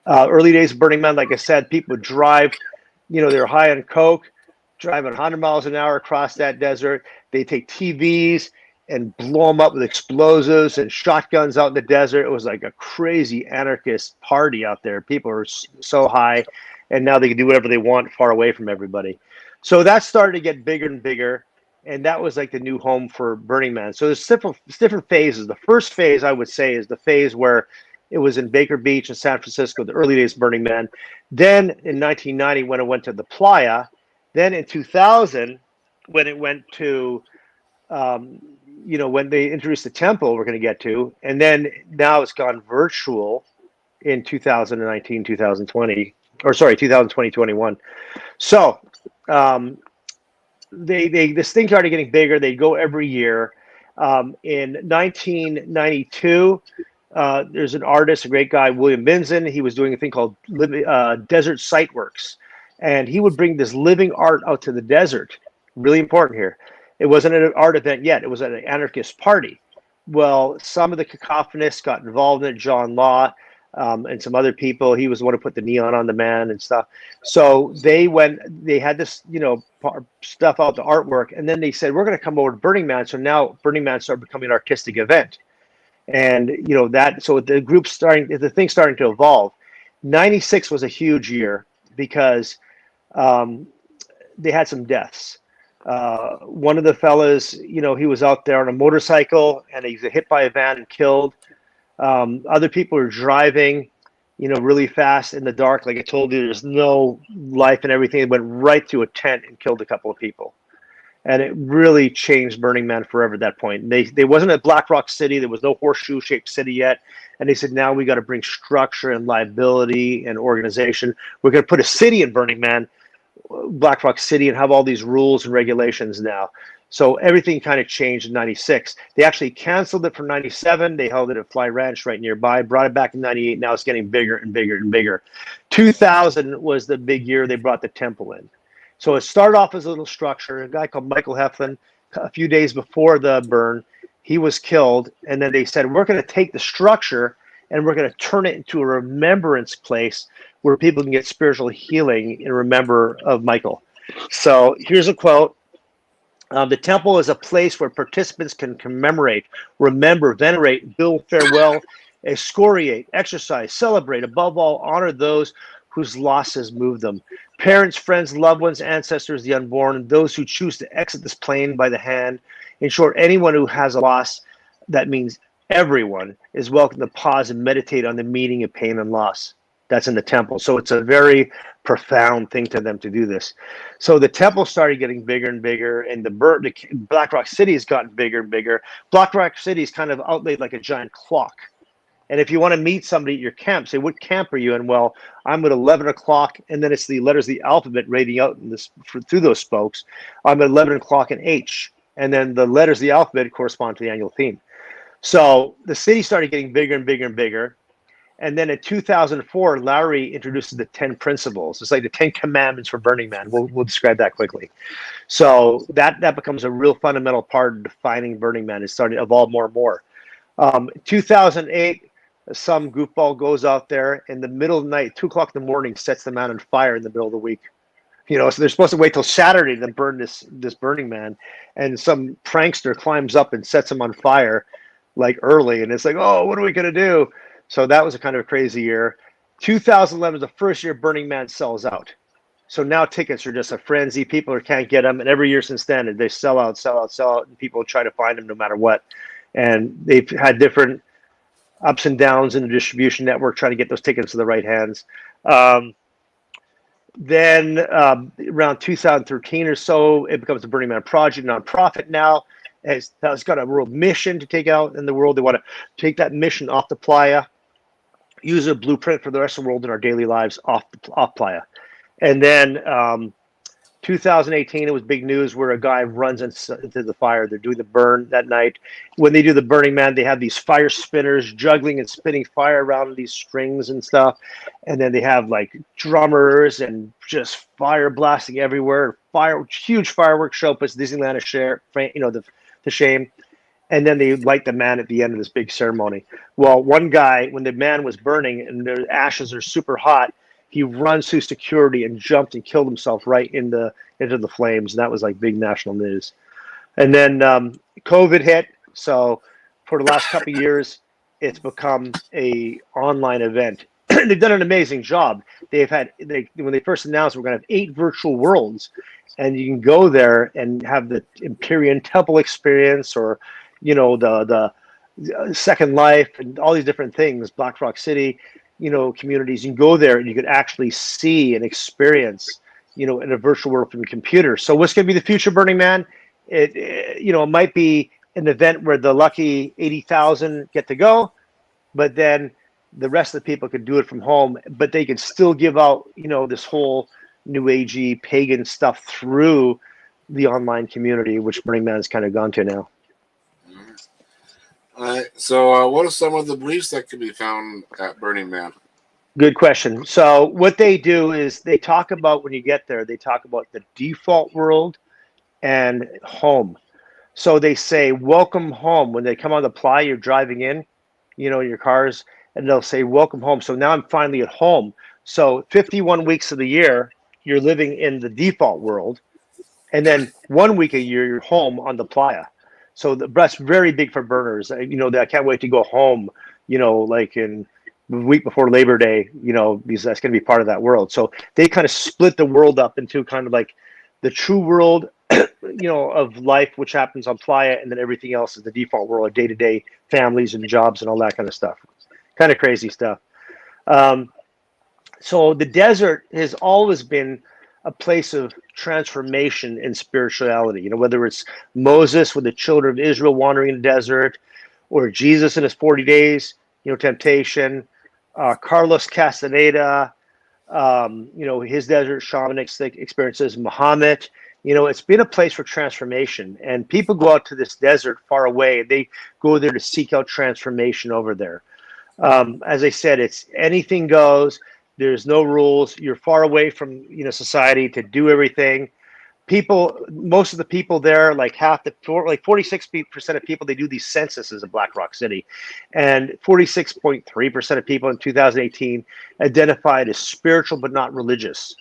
Early days of Burning Man, like I said, people would drive, they're high on coke, driving 100 miles an hour across that desert. They take TVs and blow them up with explosives and shotguns out in the desert. It was like a crazy anarchist party out there. People were so high, and now they can do whatever they want far away from everybody. So that started to get bigger and bigger, and that was like the new home for Burning Man. So there's different phases. The first phase, I would say, is the phase where it was in Baker Beach and San Francisco, the early days of Burning Man. Then in 1990, when it went to the Playa. Then in 2000, when it went to when they introduced the temple, we're going to get to, and then now it's gone virtual in 2019, 2020, or sorry, 2020, 21. So this thing started getting bigger. They go every year. In 1992, there's an artist, a great guy, William Minzen. He was doing a thing called Desert Site Works, and he would bring this living art out to the desert. Really important here. It wasn't an art event yet. It was an anarchist party. Well, some of the cacophonists got involved in it, John Law and some other people. He was the one who put the neon on the man and stuff. So they had this, stuff out, the artwork. And then they said, we're going to come over to Burning Man. So now Burning Man started becoming an artistic event. And, so the thing's starting to evolve. 96 was a huge year because they had some deaths. One of the fellas, he was out there on a motorcycle and he's hit by a van and killed. Other people are driving, really fast in the dark. Like I told you, there's no life and everything. It went right through a tent and killed a couple of people. And it really changed Burning Man forever at that point. They wasn't at Black Rock City. There was no horseshoe-shaped city yet. And they said, now we got to bring structure and liability and organization. We're going to put a city in Burning Man, Black Rock City, and have all these rules and regulations now. So everything kind of changed in 96. They actually canceled it for 97. They held it at Fly Ranch right nearby, brought it back in 98. Now it's getting bigger and bigger and bigger. 2000 was the big year they brought the temple in. So it started off as a little structure. A guy called Michael Heflin, a few days before the burn, he was killed. And then they said, we're going to take the structure and we're going to turn it into a remembrance place where people can get spiritual healing and remember of Michael. So here's a quote. The temple is a place where participants can commemorate, remember, venerate, build farewell, excoriate, exercise, celebrate, above all, honor those whose losses move them. Parents, friends, loved ones, ancestors, the unborn, those who choose to exit this plane by the hand. In short, anyone who has a loss, that means everyone, is welcome to pause and meditate on the meaning of pain and loss. That's in the temple. So it's a very profound thing to them to do this. So the temple started getting bigger and bigger, and the Black Rock City has gotten bigger and bigger. Black Rock City is kind of outlaid like a giant clock. And if you want to meet somebody at your camp, say, what camp are you in? Well, I'm at 11 o'clock, and then it's the letters of the alphabet rating out in this, through those spokes. I'm at 11 o'clock in H, and then the letters of the alphabet correspond to the annual theme. So the city started getting bigger and bigger and bigger. And then in 2004, Larry introduces the 10 principles. It's like the 10 commandments for Burning Man. We'll describe that quickly. So that becomes a real fundamental part of defining Burning Man. It's starting to evolve more and more. 2008, some goofball goes out there in the middle of the night, 2 o'clock in the morning, sets the man on fire in the middle of the week. So they're supposed to wait till Saturday to burn this Burning Man. And some prankster climbs up and sets him on fire like early. And it's like, oh, what are we going to do? So that was a kind of a crazy year. 2011 is the first year Burning Man sells out. So now tickets are just a frenzy. People can't get them. And every year since then, they sell out. And people try to find them no matter what. And they've had different ups and downs in the distribution network trying to get those tickets to the right hands. Then around 2013 or so, it becomes the Burning Man Project, nonprofit now. It's got a real mission to take out in the world. They want to take that mission off the playa, use a blueprint for the rest of the world in our daily lives off playa. And then 2018, it was big news where a guy runs into the fire. They're doing the burn that night. When they do the Burning Man, they have these fire spinners juggling and spinning fire around these strings and stuff. And then they have like drummers and just fire blasting everywhere. Huge fireworks show puts Disneyland to shame. And then they light the man at the end of this big ceremony. Well, one guy, when the man was burning and the ashes are super hot, he runs through security and jumped and killed himself right into the flames. And that was like big national news. And then COVID hit. So for the last couple of years, it's become a online event. They've done an amazing job. When they first announced we're going to have 8 virtual worlds, and you can go there and have the Empyrean Temple experience, or the Second Life and all these different things, Black Rock City, communities. You can go there and you could actually see and experience, in a virtual world from a computer. So what's going to be the future Burning Man? It might be an event where the lucky 80,000 get to go, but then the rest of the people could do it from home, but they could still give out, this whole new agey pagan stuff through the online community, which Burning Man has kind of gone to now. All right. So what are some of the beliefs that can be found at Burning Man? Good question. So what they do is they talk about, when you get there, they talk about the default world and home. So they say, welcome home. When they come on the playa, you're driving in, your cars, and they'll say, welcome home. So now I'm finally at home. So 51 weeks of the year, you're living in the default world. And then 1 week a year, you're home on the playa. So that's very big for burners. I can't wait to go home, like in the week before Labor Day, because that's going to be part of that world. So they kind of split the world up into kind of like the true world, of life, which happens on Playa, and then everything else is the default world of day-to-day families and jobs and all that kind of stuff. Kind of crazy stuff. So the desert has always been a place of transformation in spirituality. Whether it's Moses with the children of Israel wandering in the desert, or Jesus in his 40 days, temptation, Carlos Castaneda, his desert shamanistic experiences, Muhammad. It's been a place for transformation, and people go out to this desert far away. They go there to seek out transformation over there. As I said, it's anything goes. There's no rules. You're far away from society to do everything. Most of the people there, like 46% of people, they do these censuses in Black Rock City, and 46.3% of people in 2018 identified as spiritual but not religious.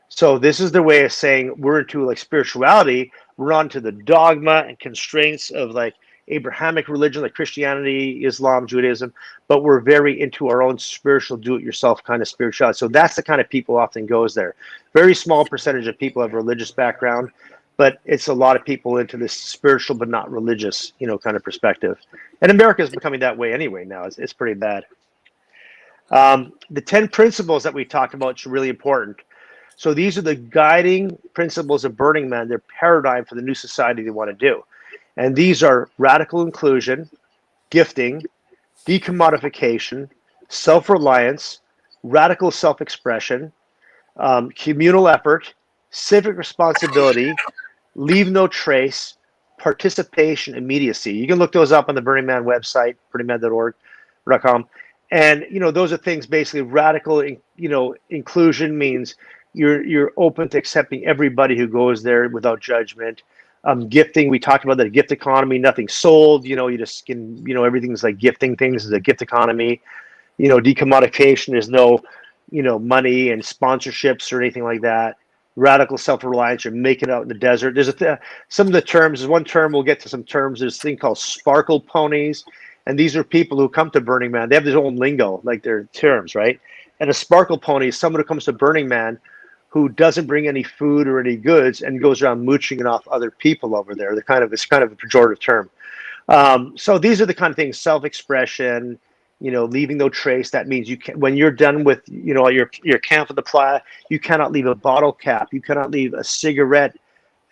So this is their way of saying we're into like spirituality. We're onto the dogma and constraints of like Abrahamic religion, like Christianity, Islam, Judaism, but we're very into our own spiritual do-it-yourself kind of spirituality. So that's the kind of people often goes there. Very small percentage of people have a religious background, but it's a lot of people into this spiritual but not religious, kind of perspective. And America is becoming that way anyway now. It's pretty bad. The 10 principles that we talked about is really important. So these are the guiding principles of Burning Man, their paradigm for the new society they want to do. And these are radical inclusion, gifting, decommodification, self-reliance, radical self-expression, communal effort, civic responsibility, leave no trace, participation, immediacy. You can look those up on the Burning Man website, burningman.org.com. And, those are things basically radical, inclusion means you're open to accepting everybody who goes there without judgment. Gifting, we talked about the gift economy, nothing sold, you just can, everything's like gifting things is a gift economy. Decommodification, there's no, money and sponsorships or anything like that. Radical self-reliance, you're making it out in the desert. There's some of the terms, there's one term, we'll get to some terms, there's a thing called sparkle ponies. And these are people who come to Burning Man. They have their own lingo, like their terms, right? And a sparkle pony is someone who comes to Burning Man who doesn't bring any food or any goods and goes around mooching it off other people over there. It's kind of a pejorative term. So these are the kind of things: self-expression, leaving no trace. That means you can, when you're done with your camp at the playa, you cannot leave a bottle cap, you cannot leave a cigarette,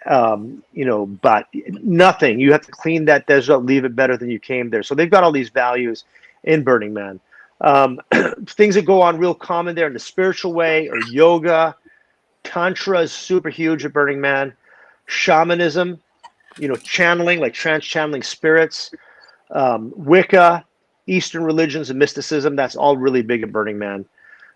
but nothing. You have to clean that desert, leave it better than you came there. So they've got all these values in Burning Man. Things that go on real common there in the spiritual way are yoga. Tantra is super huge at Burning Man. Shamanism, channeling, like trans-channeling spirits. Wicca, Eastern religions and mysticism, that's all really big at Burning Man.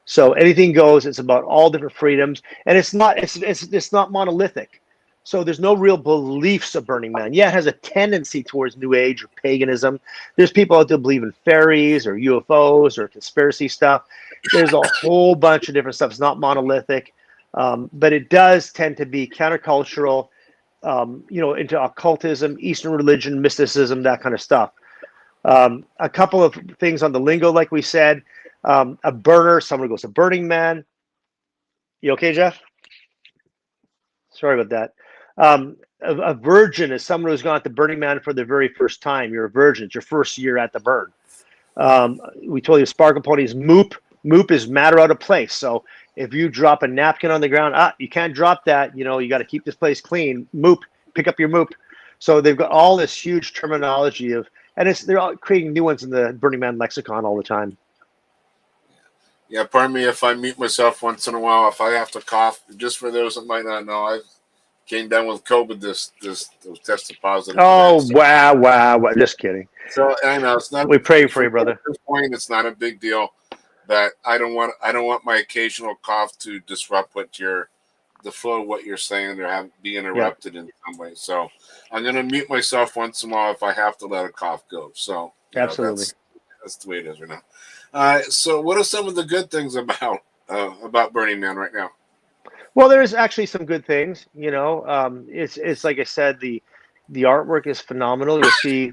So anything goes. It's about all different freedoms. And it's not monolithic. So there's no real beliefs of Burning Man. Yeah, it has a tendency towards New Age or paganism. There's people out there believe in fairies or UFOs or conspiracy stuff. There's a whole bunch of different stuff. It's not monolithic. But it does tend to be countercultural, into occultism, Eastern religion, mysticism, that kind of stuff. A couple of things on the lingo, like we said, a burner, someone who goes to Burning Man. You okay, Jeff? Sorry about that. A virgin is someone who's gone to Burning Man for the very first time. You're a virgin. It's your first year at the burn. We told you sparkle ponies, moop. Moop is matter out of place. So if you drop a napkin on the ground, you can't drop that. You got to keep this place clean. Moop, pick up your moop. So they've got all this huge terminology and they're all creating new ones in the Burning Man lexicon all the time. Yeah, pardon me if I mute myself once in a while. If I have to cough, just for those that might not know, I came down with COVID. This tested positive. Oh, today, so. Wow. Just kidding. So I know it's not. We pray for you, brother. At this point, it's not a big deal. That I don't want my occasional cough to disrupt the flow of what you're saying or be interrupted in some way. So I'm going to mute myself once in a while if I have to let a cough go. So absolutely, that's the way it is right now. So what are some of the good things about Burning Man right now? Well, there's actually some good things. It's like I said, the artwork is phenomenal. You'll see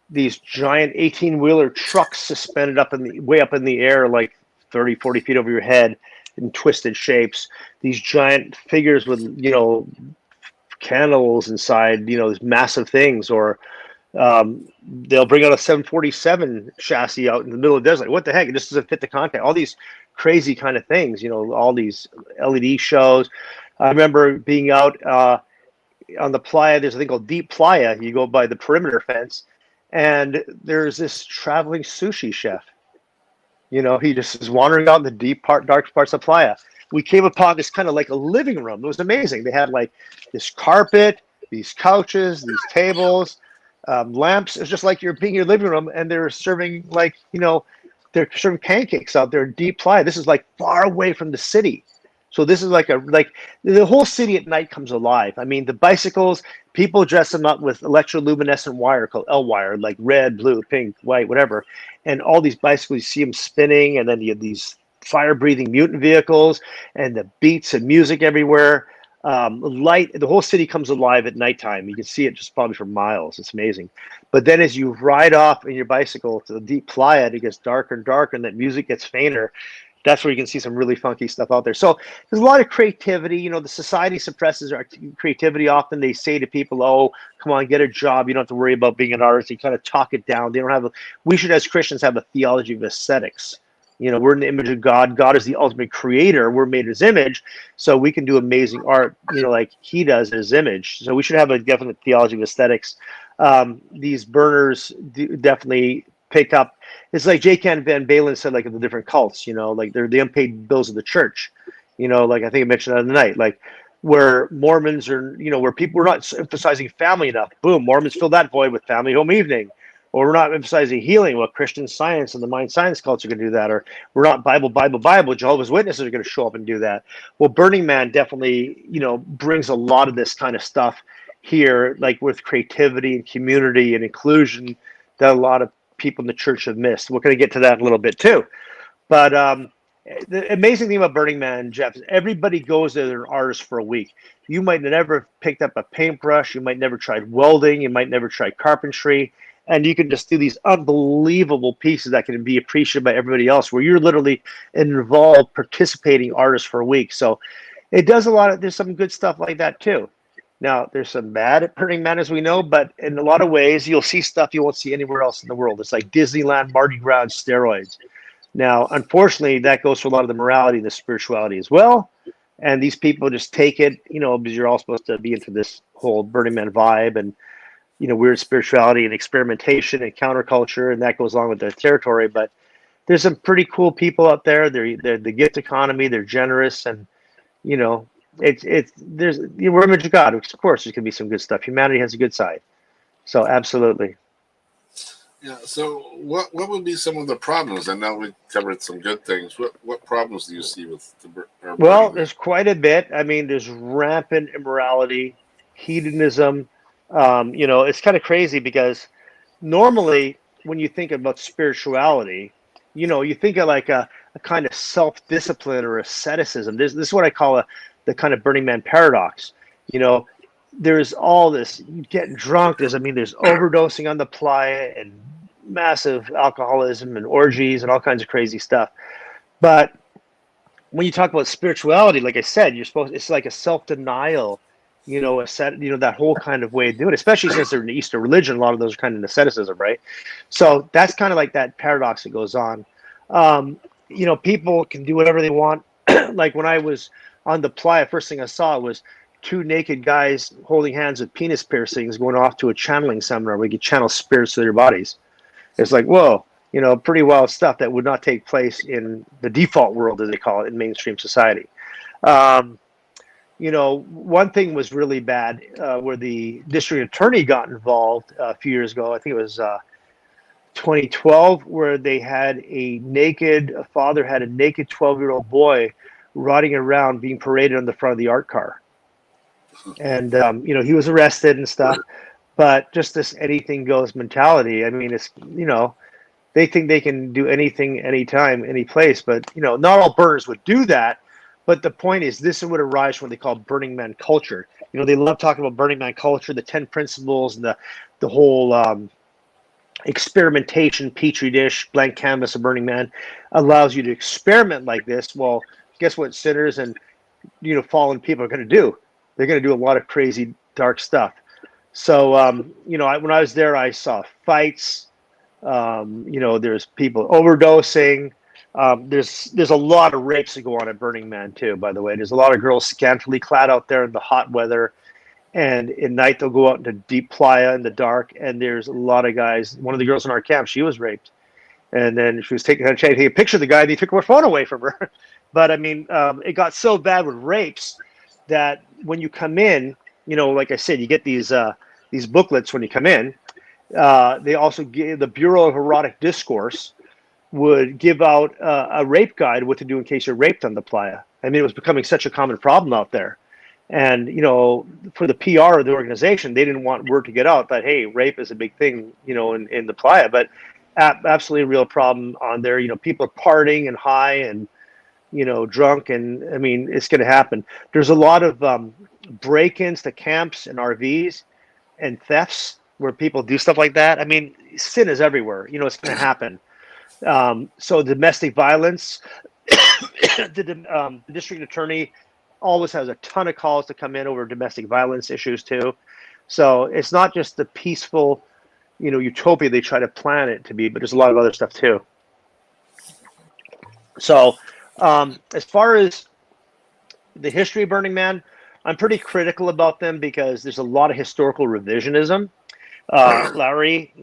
these giant 18-wheeler trucks suspended way up in the air, like 30, 40 feet over your head in twisted shapes. These giant figures with, candles inside, these massive things, or they'll bring out a 747 chassis out in the middle of the desert. Like, what the heck? It just doesn't fit the content. All these crazy kind of things, all these LED shows. I remember being out on the playa. There's a thing called Deep Playa. You go by the perimeter fence, and there's this traveling sushi chef. He just is wandering out in the dark parts of playa. We came upon this kind of like a living room. It was amazing. They had like this carpet, these couches, these tables, lamps. It's just like you're being in your living room, and they're serving they're serving pancakes out there in Deep Playa. This is like far away from the city. So this is like the whole city at night comes alive. I mean, the bicycles, people dress them up with electroluminescent wire called L wire, like red, blue, pink, white, whatever. And all these bicycles, you see them spinning, and then you have these fire-breathing mutant vehicles, and the beats and music everywhere. Light, the whole city comes alive at nighttime. You can see it just probably for miles. It's amazing. But then as you ride off in your bicycle to the Deep Playa, it gets darker and darker, and that music gets fainter. That's where you can see some really funky stuff out there. So there's a lot of creativity. The society suppresses our creativity. Often they say to people, "Oh, come on, get a job. You don't have to worry about being an artist." You kind of talk it down. They don't have we should, as Christians, have a theology of aesthetics. We're in the image of God. God is the ultimate creator. We're made in his image. So we can do amazing art, like he does in his image. So we should have a definite theology of aesthetics. These burners definitely pick up. It's like J. Ken Van Balen said, like in the different cults, like they're the unpaid bills of the church, like I think I mentioned the other night, like where Mormons are, where people, we're not emphasizing family enough. Boom, Mormons fill that void with family home evening. Or we're not emphasizing healing. Well, Christian Science and the mind science cults are going to do that. Or we're not Bible. Jehovah's Witnesses are going to show up and do that. Well, Burning Man definitely, brings a lot of this kind of stuff here, like with creativity and community and inclusion that a lot of people in the church have missed. We're going to get to that in a little bit too. But the amazing thing about Burning Man, Jeff, is everybody goes there, they're an artist for a week. You might never have picked up a paintbrush. You might never tried welding. You might never try carpentry. And you can just do these unbelievable pieces that can be appreciated by everybody else, where you're literally an involved, participating artist for a week. So it does there's some good stuff like that too. Now, there's some bad at Burning Man, as we know, but in a lot of ways, you'll see stuff you won't see anywhere else in the world. It's like Disneyland, Mardi Gras, and steroids. Now, unfortunately, that goes for a lot of the morality and the spirituality as well. And these people just take it, because you're all supposed to be into this whole Burning Man vibe and, weird spirituality and experimentation and counterculture, and that goes along with their territory. But there's some pretty cool people out there. They're the gift economy. They're generous, and we're image of God. Of course, there can be some good stuff. Humanity has a good side. So absolutely. Yeah. So what would be some of the problems? I know we covered some good things. What problems do you see with Well, there's quite a bit. I mean, there's rampant immorality, hedonism. It's kind of crazy because normally when you think about spirituality, you think of like a kind of self-discipline or asceticism. This is what I call the kind of Burning Man paradox. There's all this getting drunk. There's overdosing on the playa and massive alcoholism and orgies and all kinds of crazy stuff. But when you talk about spirituality, like I said, it's like a self-denial, that whole kind of way of doing it, especially since they're in the Eastern religion. A lot of those are kind of asceticism, right? So that's kind of like that paradox that goes on. People can do whatever they want. Like when I was on the playa, first thing I saw was two naked guys holding hands with penis piercings going off to a channeling seminar where you can channel spirits to their bodies. It's like, whoa, pretty wild stuff that would not take place in the default world, as they call it, in mainstream society. One thing was really bad where the district attorney got involved a few years ago. I think it was 2012, where they had a father had a naked 12-year-old boy riding around being paraded on the front of the art car. And, he was arrested and stuff. But just this anything goes mentality. I mean, it's, they think they can do anything, anytime, any place. But, not all burners would do that. But the point is, this is what arises from what they call Burning Man culture. They love talking about Burning Man culture, the 10 principles, and the whole experimentation, petri dish, blank canvas of Burning Man allows you to experiment like this. Well, guess what sinners and fallen people are going to do? They're going to do a lot of crazy dark stuff. So, when I was there, I saw fights. There's people overdosing. There's a lot of rapes that go on at Burning Man too. By the way, there's a lot of girls scantily clad out there in the hot weather, and at night they'll go out into deep playa in the dark. And there's a lot of guys. One of the girls in our camp, she was raped, and then she was taking a picture of the guy, and he took her phone away from her. But I mean, it got so bad with rapes that when you come in, like I said, you get these booklets when you come in. They also give the Bureau of Erotic Discourse would give out a rape guide, what to do in case you're raped on the playa. I mean, it was becoming such a common problem out there. And, for the PR of the organization, they didn't want word to get out that, hey, rape is a big thing, in the playa. But absolutely a real problem on there. People are partying and high and, drunk. And, I mean, it's going to happen. There's a lot of break-ins to camps and RVs and thefts where people do stuff like that. I mean, sin is everywhere. It's going to happen. So domestic violence, the district attorney always has a ton of calls to come in over domestic violence issues too. So it's not just the peaceful, utopia they try to plan it to be, but there's a lot of other stuff too. So as far as the history of Burning Man, I'm pretty critical about them because there's a lot of historical revisionism. Larry,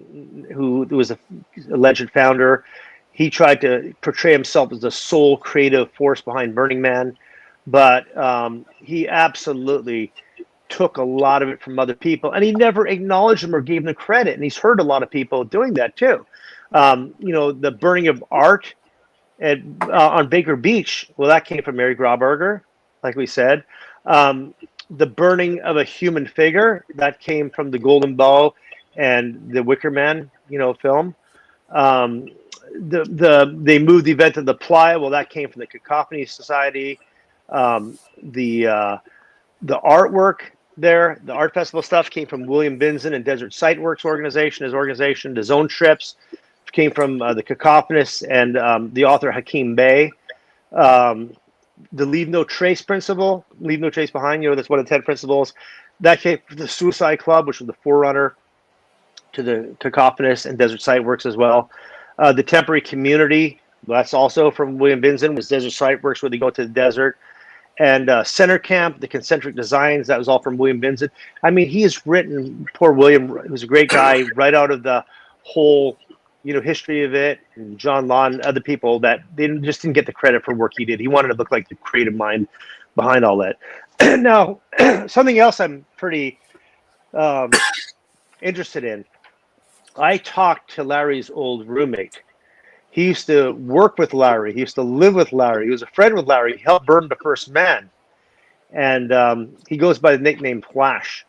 who was a alleged founder, he tried to portray himself as the sole creative force behind Burning Man, but he absolutely took a lot of it from other people, and he never acknowledged them or gave them credit. And he's heard a lot of people doing that too. The burning of art on Baker Beach, well, that came from Mary Grauberger, like we said. The burning of a human figure, that came from the Golden Bow and the Wicker Man, film. They moved the event to the playa. Well, that came from the Cacophony Society. The artwork there, the art festival stuff came from William Binzen and Desert Sightworks organization. His organization, the Zone Trips, came from the Cacophonists and the author Hakeem Bey. The Leave No Trace principle, leave no trace behind, that's one of the 10 principles. That came from the Suicide Club, which was the forerunner to the Cacophonists and Desert Sightworks as well. The Temporary Community, that's also from William Binzen, was Desert Sightworks, where they go to the desert. And Center Camp, the Concentric Designs, that was all from William Binzen. I mean, he has written, poor William, who's a great guy, right out of the whole history of it, and John Law and other people that they just didn't get the credit for work he did. He wanted to look like the creative mind behind all that. Now, something else I'm pretty interested in. I talked to Larry's old roommate. He used to work with Larry. He used to live with Larry. He was a friend with Larry. He helped burn the first man. And he goes by the nickname Flash.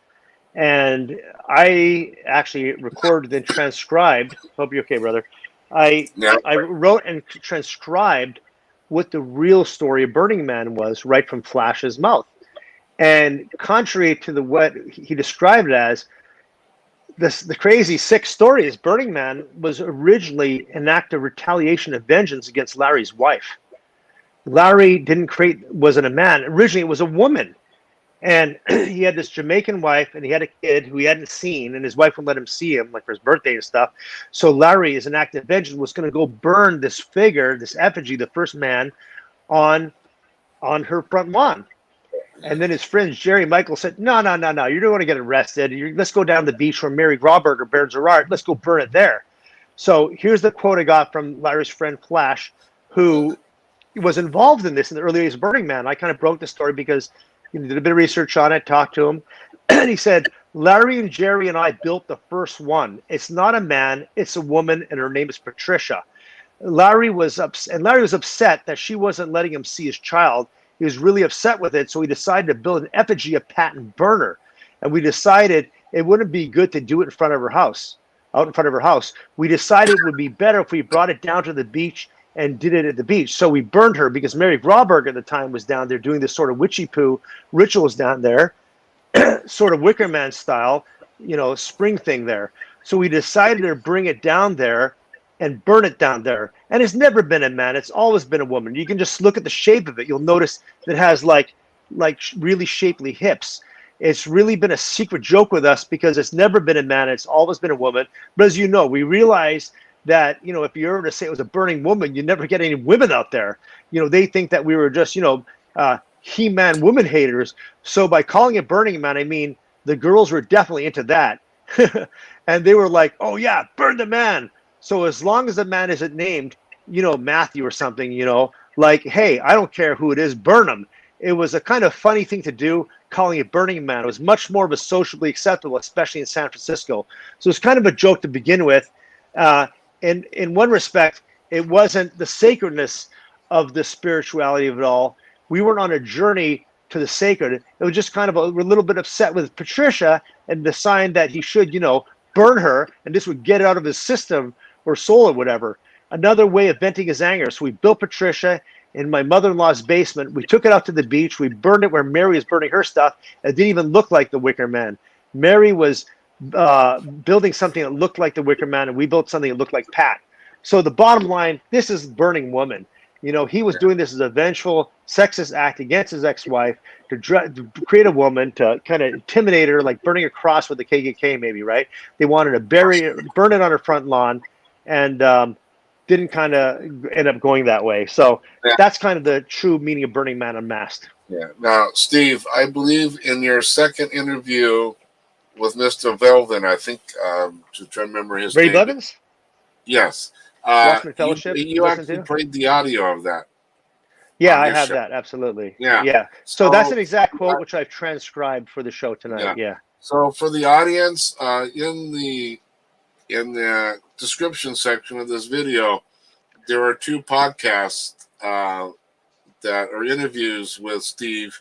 And I actually recorded and transcribed. Hope you're okay, brother. I wrote and transcribed what the real story of Burning Man was, right from Flash's mouth. And contrary to what he described it as, the crazy sick story is Burning Man was originally an act of retaliation and vengeance against Larry's wife. Larry wasn't a man. Originally, it was a woman. And he had this Jamaican wife, and he had a kid who he hadn't seen, and his wife wouldn't let him see him, like for his birthday and stuff. So Larry, as an act of vengeance, was going to go burn this figure, this effigy, the first man, on her front lawn. And then his friends, Jerry and Michael, said, no, you don't want to get arrested. Let's go down the beach where Mary Grauberger burns her art. Let's go burn it there. So here's the quote I got from Larry's friend Flash, who was involved in this in the early days of Burning Man. I kind of broke the story because he did a bit of research on it, talked to him, and he said, Larry and Jerry and I built the first one. It's not a man, it's a woman, and her name is Patricia. Larry was upset that she wasn't letting him see his child. He was really upset with it, so he decided to build an effigy of Pat and burn her. And we decided it wouldn't be good to do it in front of her house, out in front of her house. We decided it would be better if we brought it down to the beach and did it at the beach. So we burned her because Mary Grauberger at the time was down there doing this sort of witchy poo rituals down there, sort of Wicker Man style, spring thing there. So we decided to bring it down there and burn it down there. And it's never been a man. It's always been a woman. You can just look at the shape of it. You'll notice that it has like really shapely hips. it's really been a secret joke with us because it's never been a man. It's always been a woman. But as you know, we realized that, if you were to say it was a burning woman, you never get any women out there. They think that we were just, He-Man woman haters. So by calling it Burning Man, I mean, the girls were definitely into that. And they were like, oh yeah, burn the man. So as long as the man isn't named, Matthew or something, like, hey, I don't care who it is, burn him. It was a kind of funny thing to do, calling it Burning Man. It was much more of a socially acceptable, especially in San Francisco. So it's kind of a joke to begin with. And in one respect, it wasn't the sacredness of the spirituality of it all. We weren't on a journey to the sacred. It was just kind of a little bit upset with Patricia and decided that he should, burn her, and this would get it out of his system or soul or whatever. Another way of venting his anger. So we built Patricia in my mother-in-law's basement. We took it out to the beach. We burned it where Mary was burning her stuff. It didn't even look like the Wicker Man. Mary was building something that looked like the Wicker Man, and we built something that looked like Pat. So the bottom line, this is Burning Woman. He was doing this as a vengeful sexist act against his ex-wife to create a woman, to kind of intimidate her, like burning a cross with the KKK maybe, right? They wanted to burn it on her front lawn, and didn't kind of end up going that way. So that's kind of the true meaning of Burning Man Unmasked. Yeah. Now, Steve, I believe in your second interview with Mr. Velvin, I think, to try to remember his Ray name. Blevins? Yes. Watchman Fellowship. You actually played the audio of that. Yeah, I have that. Absolutely. Yeah. So that's an exact quote which I've transcribed for the show tonight. Yeah. So for the audience, in the description section of this video, there are 2 podcasts that are interviews with Steve,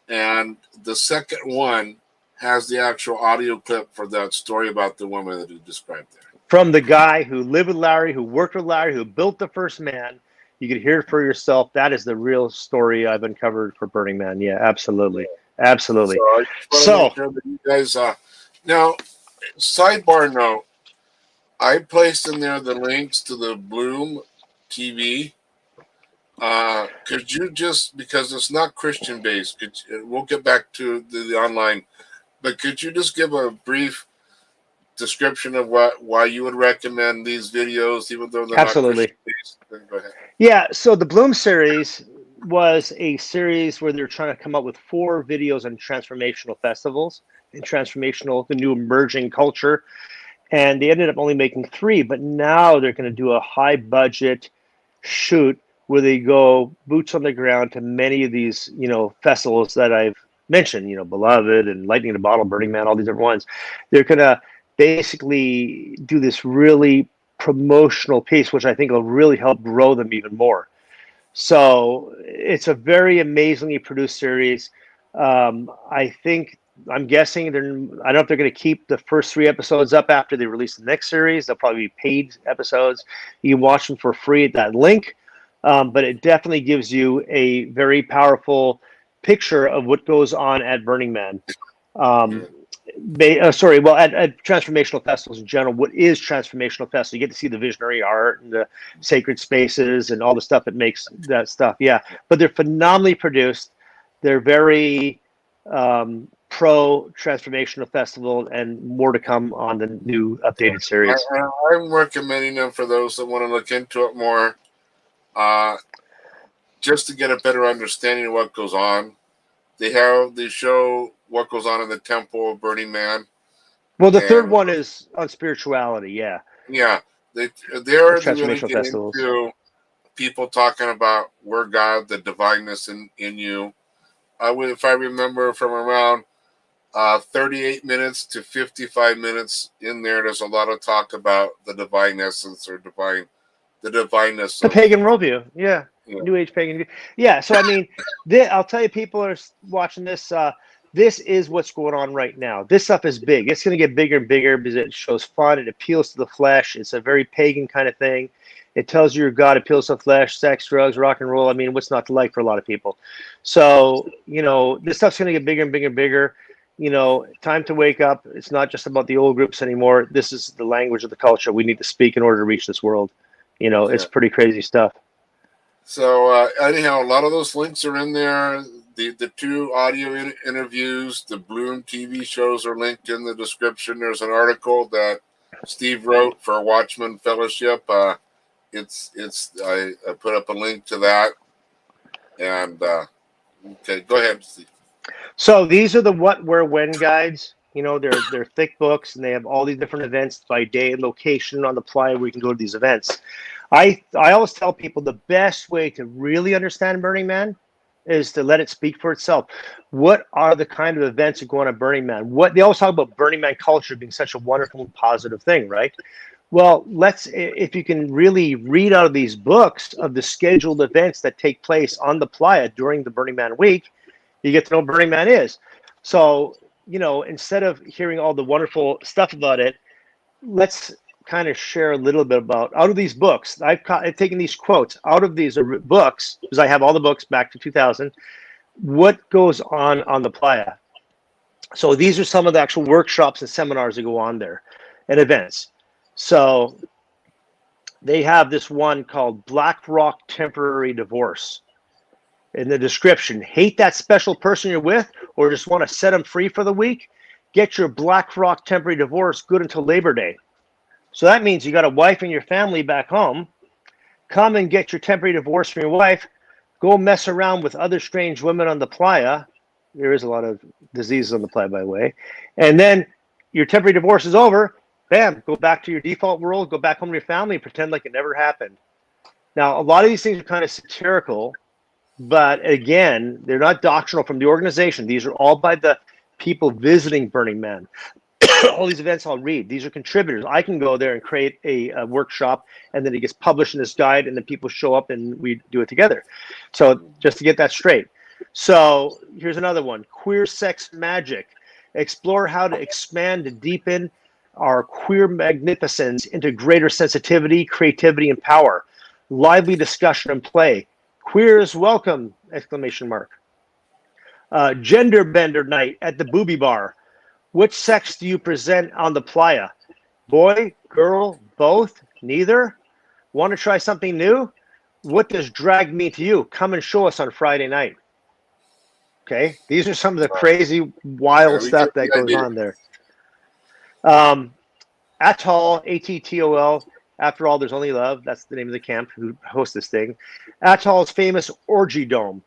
and the second one has the actual audio clip for that story about the woman that he described there. From the guy who lived with Larry, who worked with Larry, who built the first man. You can hear it for yourself. That is the real story I've uncovered for Burning Man. Yeah, absolutely. Absolutely. So you guys, now, sidebar note, I placed in there the links to the Bloom TV. Could you just, because it's not Christian based, we'll get back to the online, but could you just give a brief description of why you would recommend these videos, even though they're absolutely not Christian-based? Go ahead. Yeah, so the Bloom series was a series where they're trying to come up with 4 videos on transformational festivals and the new emerging culture. And they ended up only making 3, but now they're going to do a high budget shoot where they go boots on the ground to many of these, festivals that I've mentioned, Beloved and Lightning in a Bottle, Burning Man, all these different ones. They're going to basically do this really promotional piece, which I think will really help grow them even more. So it's a very amazingly produced series. I'm guessing I don't know if they're going to keep the first 3 episodes up after they release the next series. They'll probably be paid episodes. You can watch them for free at that link. But it definitely gives you a very powerful picture of what goes on at Burning Man. At transformational festivals in general. What is transformational festival? You get to see the visionary art and the sacred spaces and all the stuff that makes that stuff. Yeah, but they're phenomenally produced. They're very pro transformational festival, and more to come on the new updated series. I'm recommending them for those that want to look into it more, just to get a better understanding of what goes on. They show what goes on in the temple of Burning Man. Well, the third one is on spirituality. Yeah. Yeah, they're really getting into people talking about where God, the divineness in you. If I remember from around 38 minutes to 55 minutes in there's a lot of talk about the divine essence or the divineness. The pagan worldview. Yeah. New Age pagan. Yeah. So, I mean, I'll tell you, people are watching this. This is what's going on right now. This stuff is big. It's going to get bigger and bigger because it shows fun. It appeals to the flesh. It's a very pagan kind of thing. It tells you God appeals to the flesh, sex, drugs, rock and roll. I mean, what's not to like for a lot of people? So, this stuff's going to get bigger and bigger and bigger. Time to wake up. It's not just about the old groups anymore. This is the language of the culture we need to speak in order to reach this world. It's pretty crazy stuff. So anyhow, a lot of those links are in there. the two audio interviews, the Bloom TV shows are linked in the description. There's an article that Steve wrote for Watchman Fellowship. I put up a link to that. And okay, go ahead, Steve. So these are the what, where, when guides. You know, they're thick books, and they have all these different events by day and location on the playa where you can go to these events. I always tell people the best way to really understand Burning Man is to let it speak for itself. What are the kind of events that go on at Burning Man? What they always talk about Burning Man culture being such a wonderful and positive thing, right? Well, if you can really read out of these books of the scheduled events that take place on the playa during the Burning Man week, you get to know what Burning Man is. So, you know, instead of hearing all the wonderful stuff about it, let's kind of share a little bit about, out of these books, I've taken these quotes out of these books, because I have all the books back to 2000, what goes on the playa. So these are some of the actual workshops and seminars that go on there and events. So they have this one called Black Rock Temporary Divorce. In the description, hate that special person you're with or just want to set them free for the week? Get your Black Rock Temporary Divorce good until Labor Day. So that means you got a wife and your family back home. Come and get your temporary divorce from your wife. Go mess around with other strange women on the playa. There is a lot of diseases on the playa, by the way. And then your temporary divorce is over. Bam, go back to your default world. Go back home to your family and pretend like it never happened. Now, a lot of these things are kind of satirical. But again, they're not doctrinal from the organization. These are all by the people visiting Burning Man. All these events I'll read. These are contributors. I can go there and create a workshop, and then it gets published in this guide, and then people show up and we do it together. So just to get that straight. So here's another one. Queer Sex Magic. Explore how to expand and deepen our queer magnificence into greater sensitivity, creativity, and power. Lively discussion and play. Queer is welcome! Exclamation mark. Gender bender night at the booby bar. Which sex do you present on the playa? Boy, girl, both, neither? Want to try something new? What does drag mean to you? Come and show us on Friday night. Okay, these are some of the crazy, wild stuff that goes on there. Atoll, A-T-T-O-L. After all, there's only love. That's the name of the camp who hosts this thing. Atoll's famous orgy dome.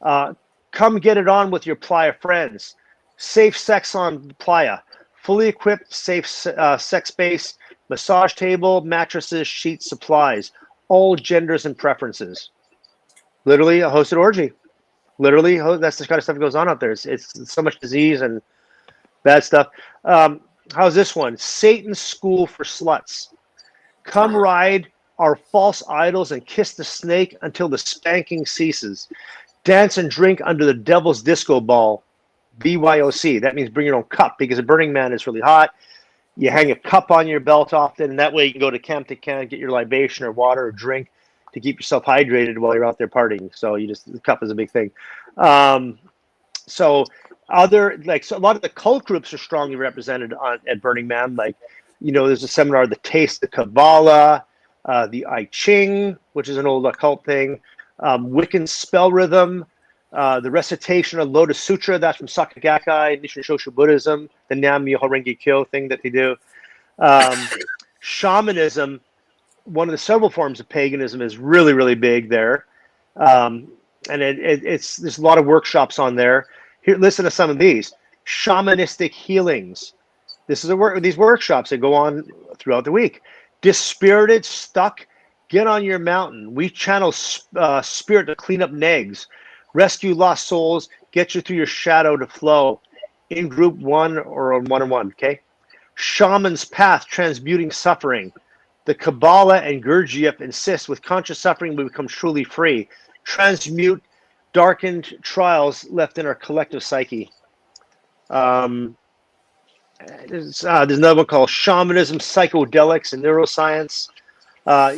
Come get it on with your playa friends. Safe sex on the playa. Fully equipped, safe sex space. Massage table, mattresses, sheets, supplies. All genders and preferences. Literally a hosted orgy. Literally, that's the kind of stuff that goes on out there. It's so much disease and bad stuff. How's this one? Satan's School for Sluts. Come ride our false idols and kiss the snake until the spanking ceases. Dance and drink under the devil's disco ball. BYOC. That means bring your own cup, because at Burning Man is really hot. You hang a cup on your belt often, and that way you can go to camp to camp, get your libation or water or drink to keep yourself hydrated while you're out there partying. So the cup is a big thing. So a lot of the cult groups are strongly represented at Burning Man. Like, you know, there's a seminar, The Taste of Kabbalah, the I Ching, which is an old occult thing, Wiccan spell rhythm, the recitation of Lotus Sutra, that's from Sakya Gakkai, Nichiren Shoshu Buddhism, the Nam-myoho Renge Kyo thing that they do. Shamanism, one of the several forms of paganism, is really, really big there. And there's a lot of workshops on there. Here, listen to some of these. Shamanistic healings. This is these workshops that go on throughout the week. Dispirited, stuck, get on your mountain. We channel spirit to clean up negs. Rescue lost souls, get you through your shadow to flow. In group one or on one-on-one, okay? Shaman's path, transmuting suffering. The Kabbalah and Gurdjieff insist with conscious suffering we become truly free. Transmute darkened trials left in our collective psyche. There's another one called Shamanism, Psychedelics, and Neuroscience.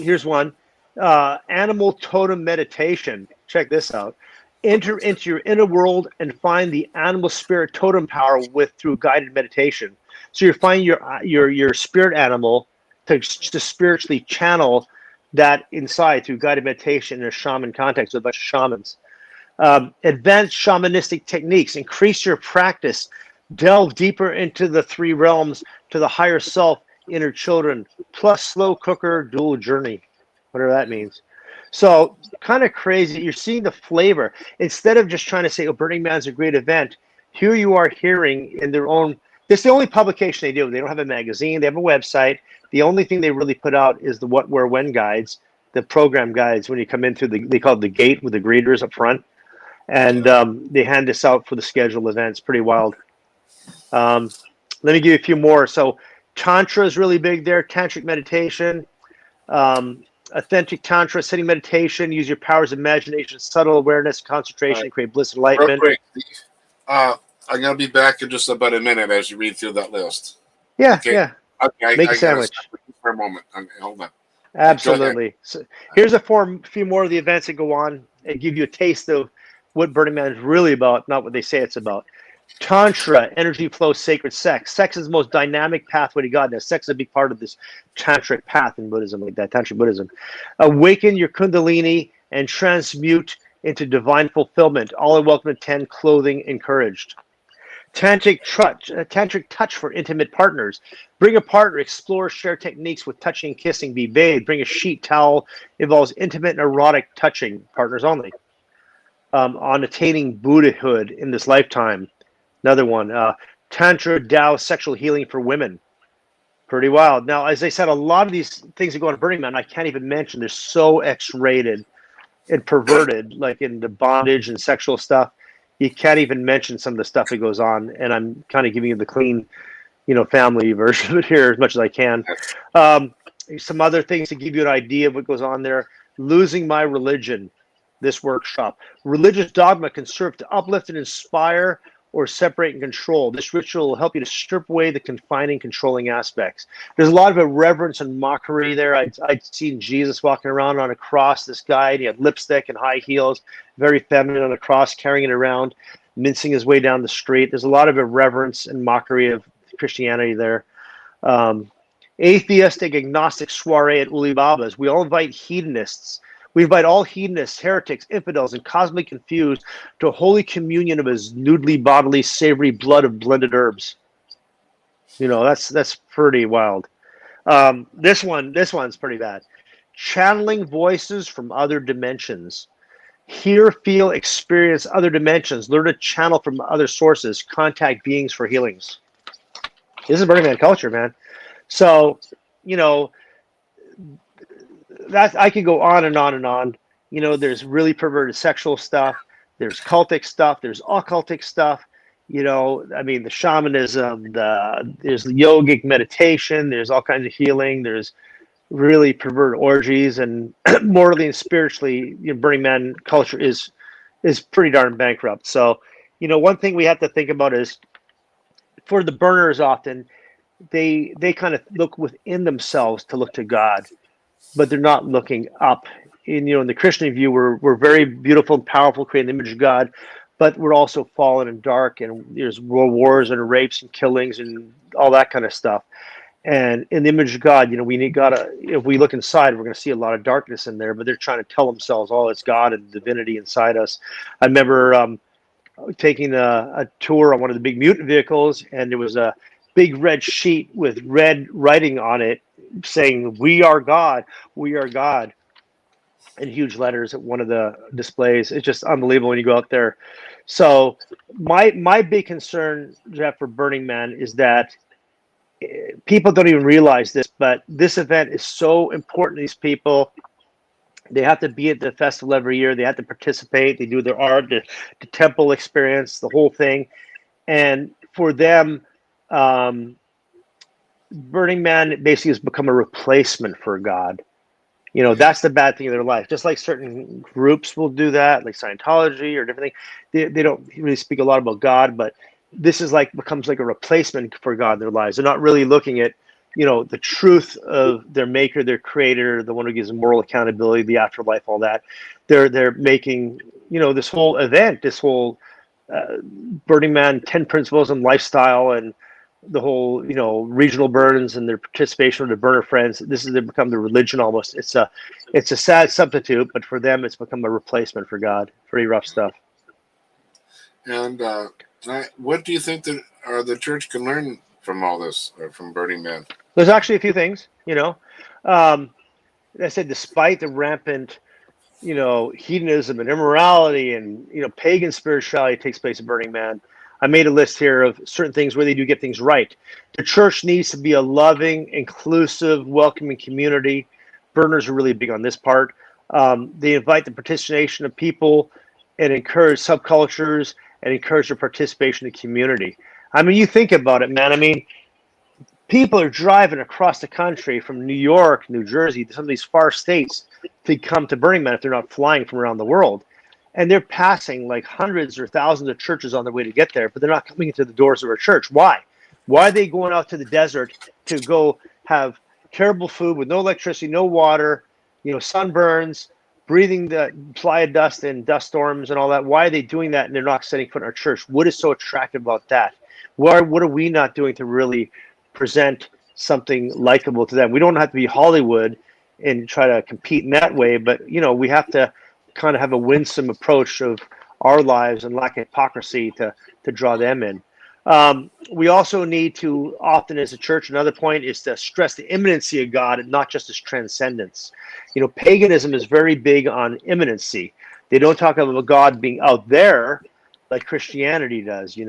Here's one. Animal Totem Meditation. Check this out. Enter into your inner world and find the animal spirit totem power through guided meditation. So you're finding your spirit animal to spiritually channel that inside through guided meditation in a shaman context with a bunch of shamans. Advanced shamanistic techniques, increase your practice, delve deeper into the three realms to the higher self, inner children, plus slow cooker dual journey, whatever that means. So kind of crazy. You're seeing the flavor. Instead of just trying to say, oh, Burning Man's a great event, here you are hearing in their own, this is the only publication they do. They don't have a magazine. They have a website. The only thing they really put out is the what, where, when guides, the program guides. When you come in through they call it the gate with the greeters up front. And they hand this out for the scheduled events. Pretty wild. Let me give you a few more. So Tantra is really big there. Tantric meditation. Authentic Tantra, sitting meditation, use your powers of imagination, subtle awareness, concentration, create bliss and Real enlightenment. quick, I'm going to be back in just about a minute as you read through that list. Yeah, Okay. yeah. Okay, Make a gotta sandwich. stop for a moment. Okay, hold on. Absolutely. So here's a few more of the events that go on and give you a taste of what Burning Man is really about, not what they say it's about. Tantra, energy flow, sacred sex. Sex is the most dynamic pathway to God. Now, sex is a big part of this tantric path in Buddhism, like that, tantric Buddhism. Awaken your kundalini and transmute into divine fulfillment. All are welcome to attend, clothing encouraged. Tantric touch for intimate partners. Bring a partner, explore, share techniques with touching, kissing, be bathed. Bring a sheet towel. Involves intimate and erotic touching, partners only. On attaining Buddhahood in this lifetime. Another one, Tantra Tao sexual healing for women. Pretty wild. Now, as I said, a lot of these things that go on Burning Man, I can't even mention. They're so X-rated and perverted, like in the bondage and sexual stuff. You can't even mention some of the stuff that goes on. And I'm kind of giving you the clean, family version of it here as much as I can. Some other things to give you an idea of what goes on there. Losing My Religion, this workshop. Religious dogma can serve to uplift and inspire or separate and control. This ritual will help you to strip away the confining, controlling aspects. There's a lot of irreverence and mockery there. I'd seen Jesus walking around on a cross, this guy, and he had lipstick and high heels, very feminine on a cross, carrying it around, mincing his way down the street. There's a lot of irreverence and mockery of Christianity there. Atheistic, agnostic soiree at Uli Baba's. We all invite hedonists. We invite all hedonists, heretics, infidels, and cosmically confused to a holy communion of his noodly, bodily, savory blood of blended herbs. That's pretty wild. This one's pretty bad. Channeling voices from other dimensions. Hear, feel, experience other dimensions. Learn to channel from other sources. Contact beings for healings. This is Burning Man culture, man. So, that I could go on and on and on. There's really perverted sexual stuff. There's cultic stuff. There's occultic stuff. The shamanism, there's yogic meditation. There's all kinds of healing. There's really perverted orgies, and morally and spiritually, Burning Man culture is pretty darn bankrupt. So, one thing we have to think about is for the burners, often they kind of look within themselves to look to God, but they're not looking up. In the Christian view, we're very beautiful and powerful, creating the image of God, but we're also fallen and dark, and there's world wars and rapes and killings and all that kind of stuff. And in the image of God, we need God. If we look inside, we're going to see a lot of darkness in there, but they're trying to tell themselves, oh, it's God and divinity inside us. I remember taking a tour on one of the big mutant vehicles, and there was a big red sheet with red writing on it saying, "We are God, we are God," in huge letters at one of the displays. It's just unbelievable when you go out there. So my big concern, Jeff, for Burning Man is that people don't even realize this, but this event is so important to these people. They have to be at the festival every year. They have to participate. They do their art, the temple experience, the whole thing. And for them, Burning Man basically has become a replacement for God. That's the bad thing in their life. Just like certain groups will do that, like Scientology or different things. They don't really speak a lot about God, but this is becomes like a replacement for God in their lives. They're not really looking at, the truth of their maker, their creator, the one who gives them moral accountability, the afterlife, all that. They're making, this whole event, this whole Burning Man 10 principles and lifestyle, and the whole, regional burns and their participation with the burner friends. This has become the religion almost. It's a sad substitute, but for them, it's become a replacement for God. Pretty rough stuff. And what do you think that the church can learn from all this, from Burning Man? There's actually a few things, I said, despite the rampant, hedonism and immorality and, pagan spirituality takes place at Burning Man, I made a list here of certain things where they do get things right. The church needs to be a loving, inclusive, welcoming community. Burners are really big on this part. They invite the participation of people and encourage subcultures and encourage the participation in the community. I mean, you think about it, man. I mean, people are driving across the country from New York, New Jersey, to some of these far states to come to Burning Man if they're not flying from around the world. And they're passing like hundreds or thousands of churches on their way to get there, but they're not coming into the doors of our church. Why? Why are they going out to the desert to go have terrible food with no electricity, no water, sunburns, breathing the fly of dust and dust storms and all that? Why are they doing that and they're not setting foot in our church? What is so attractive about that? What are we not doing to really present something likable to them? We don't have to be Hollywood and try to compete in that way, but we have to kind of have a winsome approach of our lives and lack of hypocrisy to draw them in. We also need to often as a church, another point is to stress the immanency of God and not just his transcendence. Paganism is very big on immanency. They don't talk about God being out there like Christianity does.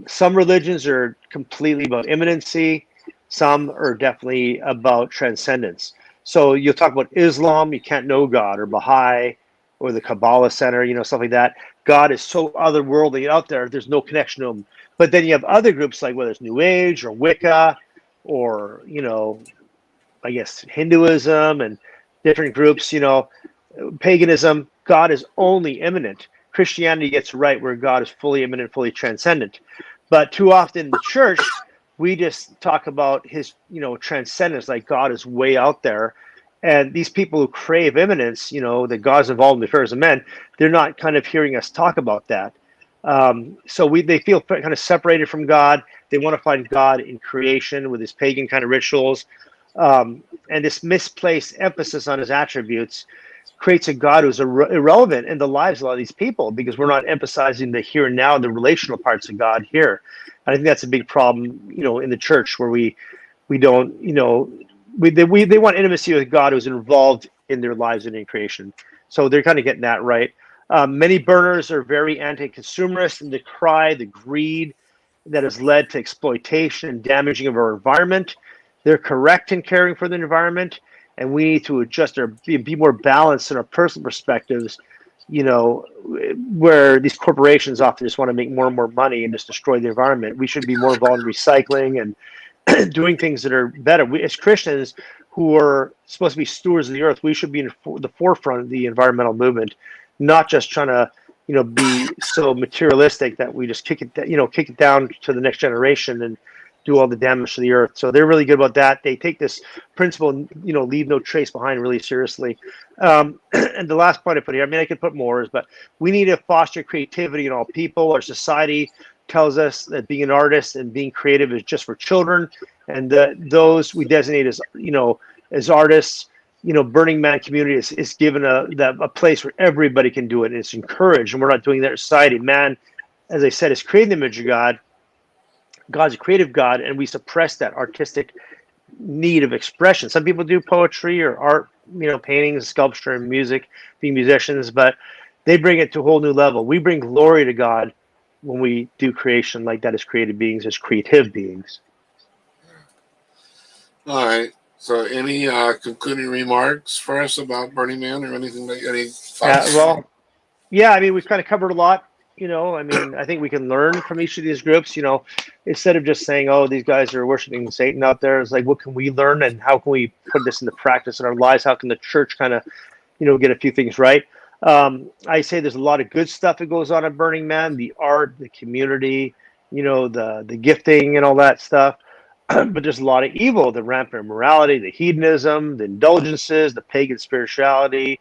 Some religions are completely about immanency. Some are definitely about transcendence. So you'll talk about Islam, you can't know God, or Baha'i, or the Kabbalah Center, stuff like that. God is so otherworldly out there, there's no connection to him. But then you have other groups like whether it's New Age or Wicca or, I guess Hinduism and different groups, paganism, God is only immanent. Christianity gets right where God is fully immanent, fully transcendent. But too often in the church, we just talk about his, transcendence, like God is way out there. And these people who crave immanence, that God's involved in the affairs of men, they're not kind of hearing us talk about that. So they feel kind of separated from God. They want to find God in creation with his pagan kind of rituals. And this misplaced emphasis on his attributes creates a God who's irrelevant in the lives of a lot of these people because we're not emphasizing the here and now, the relational parts of God here. And I think that's a big problem, in the church where we don't, they want intimacy with God who's involved in their lives and in creation. So they're kind of getting that right. Many burners are very anti-consumerist and decry the greed that has led to exploitation and damaging of our environment. They're correct in caring for the environment, and we need to adjust or be more balanced in our personal perspectives, where these corporations often just want to make more and more money and just destroy the environment. We should be more involved in recycling and doing things that are better. We, as Christians who are supposed to be stewards of the earth, we should be in the forefront of the environmental movement, not just trying to, be so materialistic that we just kick it down to the next generation and do all the damage to the earth. So they're really good about that. They take this principle, leave no trace behind really seriously. And the last point I put here, I mean, I could put more, but we need to foster creativity in all people. Our society tells us that being an artist and being creative is just for children, and those we designate as artists. Burning Man community is given a place where everybody can do it, and it's encouraged, and we're not doing that in society. Man, as I said, is creating the image of God. God's a creative God, and we suppress that artistic need of expression. Some people do poetry or art, paintings, sculpture, and music, being musicians, but they bring it to a whole new level. We bring glory to God when we do creation like that as creative beings, as creative beings. All right. So any concluding remarks for us about Burning Man or anything? Any thoughts? I mean, we've kind of covered a lot. I think we can learn from each of these groups, instead of just saying, oh, these guys are worshiping Satan out there. It's like, what can we learn and how can we put this into practice in our lives? How can the church kind of, get a few things right? I say there's a lot of good stuff that goes on at Burning Man, the art, the community, the gifting and all that stuff. But there's a lot of evil, the rampant immorality, the hedonism, the indulgences, the pagan spirituality.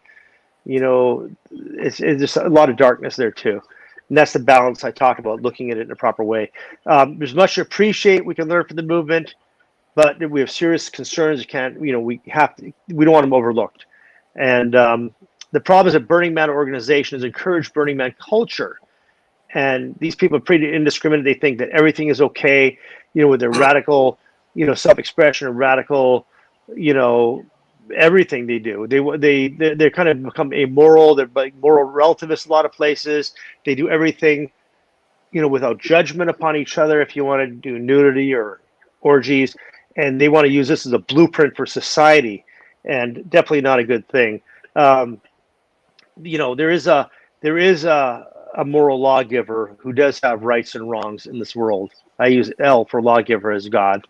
It's just a lot of darkness there too. And that's the balance I talked about, looking at it in a proper way. There's much to appreciate we can learn from the movement, but we have serious concerns. We don't want them overlooked. And the problem is that Burning Man organizations encourage Burning Man culture. And these people are pretty indiscriminate. They think that everything is okay, with their radical, self-expression, or radical, you know, everything they do. They're kind of become amoral. They're like moral relativists a lot of places. They do everything, without judgment upon each other. If you want to do nudity or orgies, and they want to use this as a blueprint for society, and definitely not a good thing. There is a moral lawgiver who does have rights and wrongs in this world. I use L for lawgiver as God,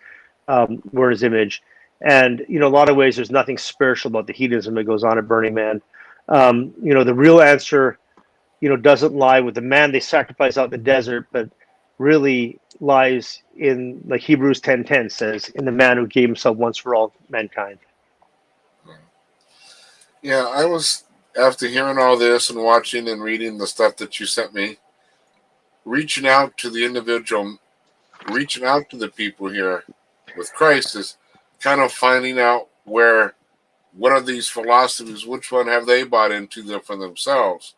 we're his image. And, a lot of ways, there's nothing spiritual about the hedonism that goes on at Burning Man. The real answer, doesn't lie with the man they sacrifice out in the desert, but really lies in, like Hebrews 10:10 says, in the man who gave himself once for all mankind. Yeah, I was, after hearing all this and watching and reading the stuff that you sent me, reaching out to the individual, reaching out to the people here with Christ is kind of finding out what are these philosophies, which one have they bought into for themselves,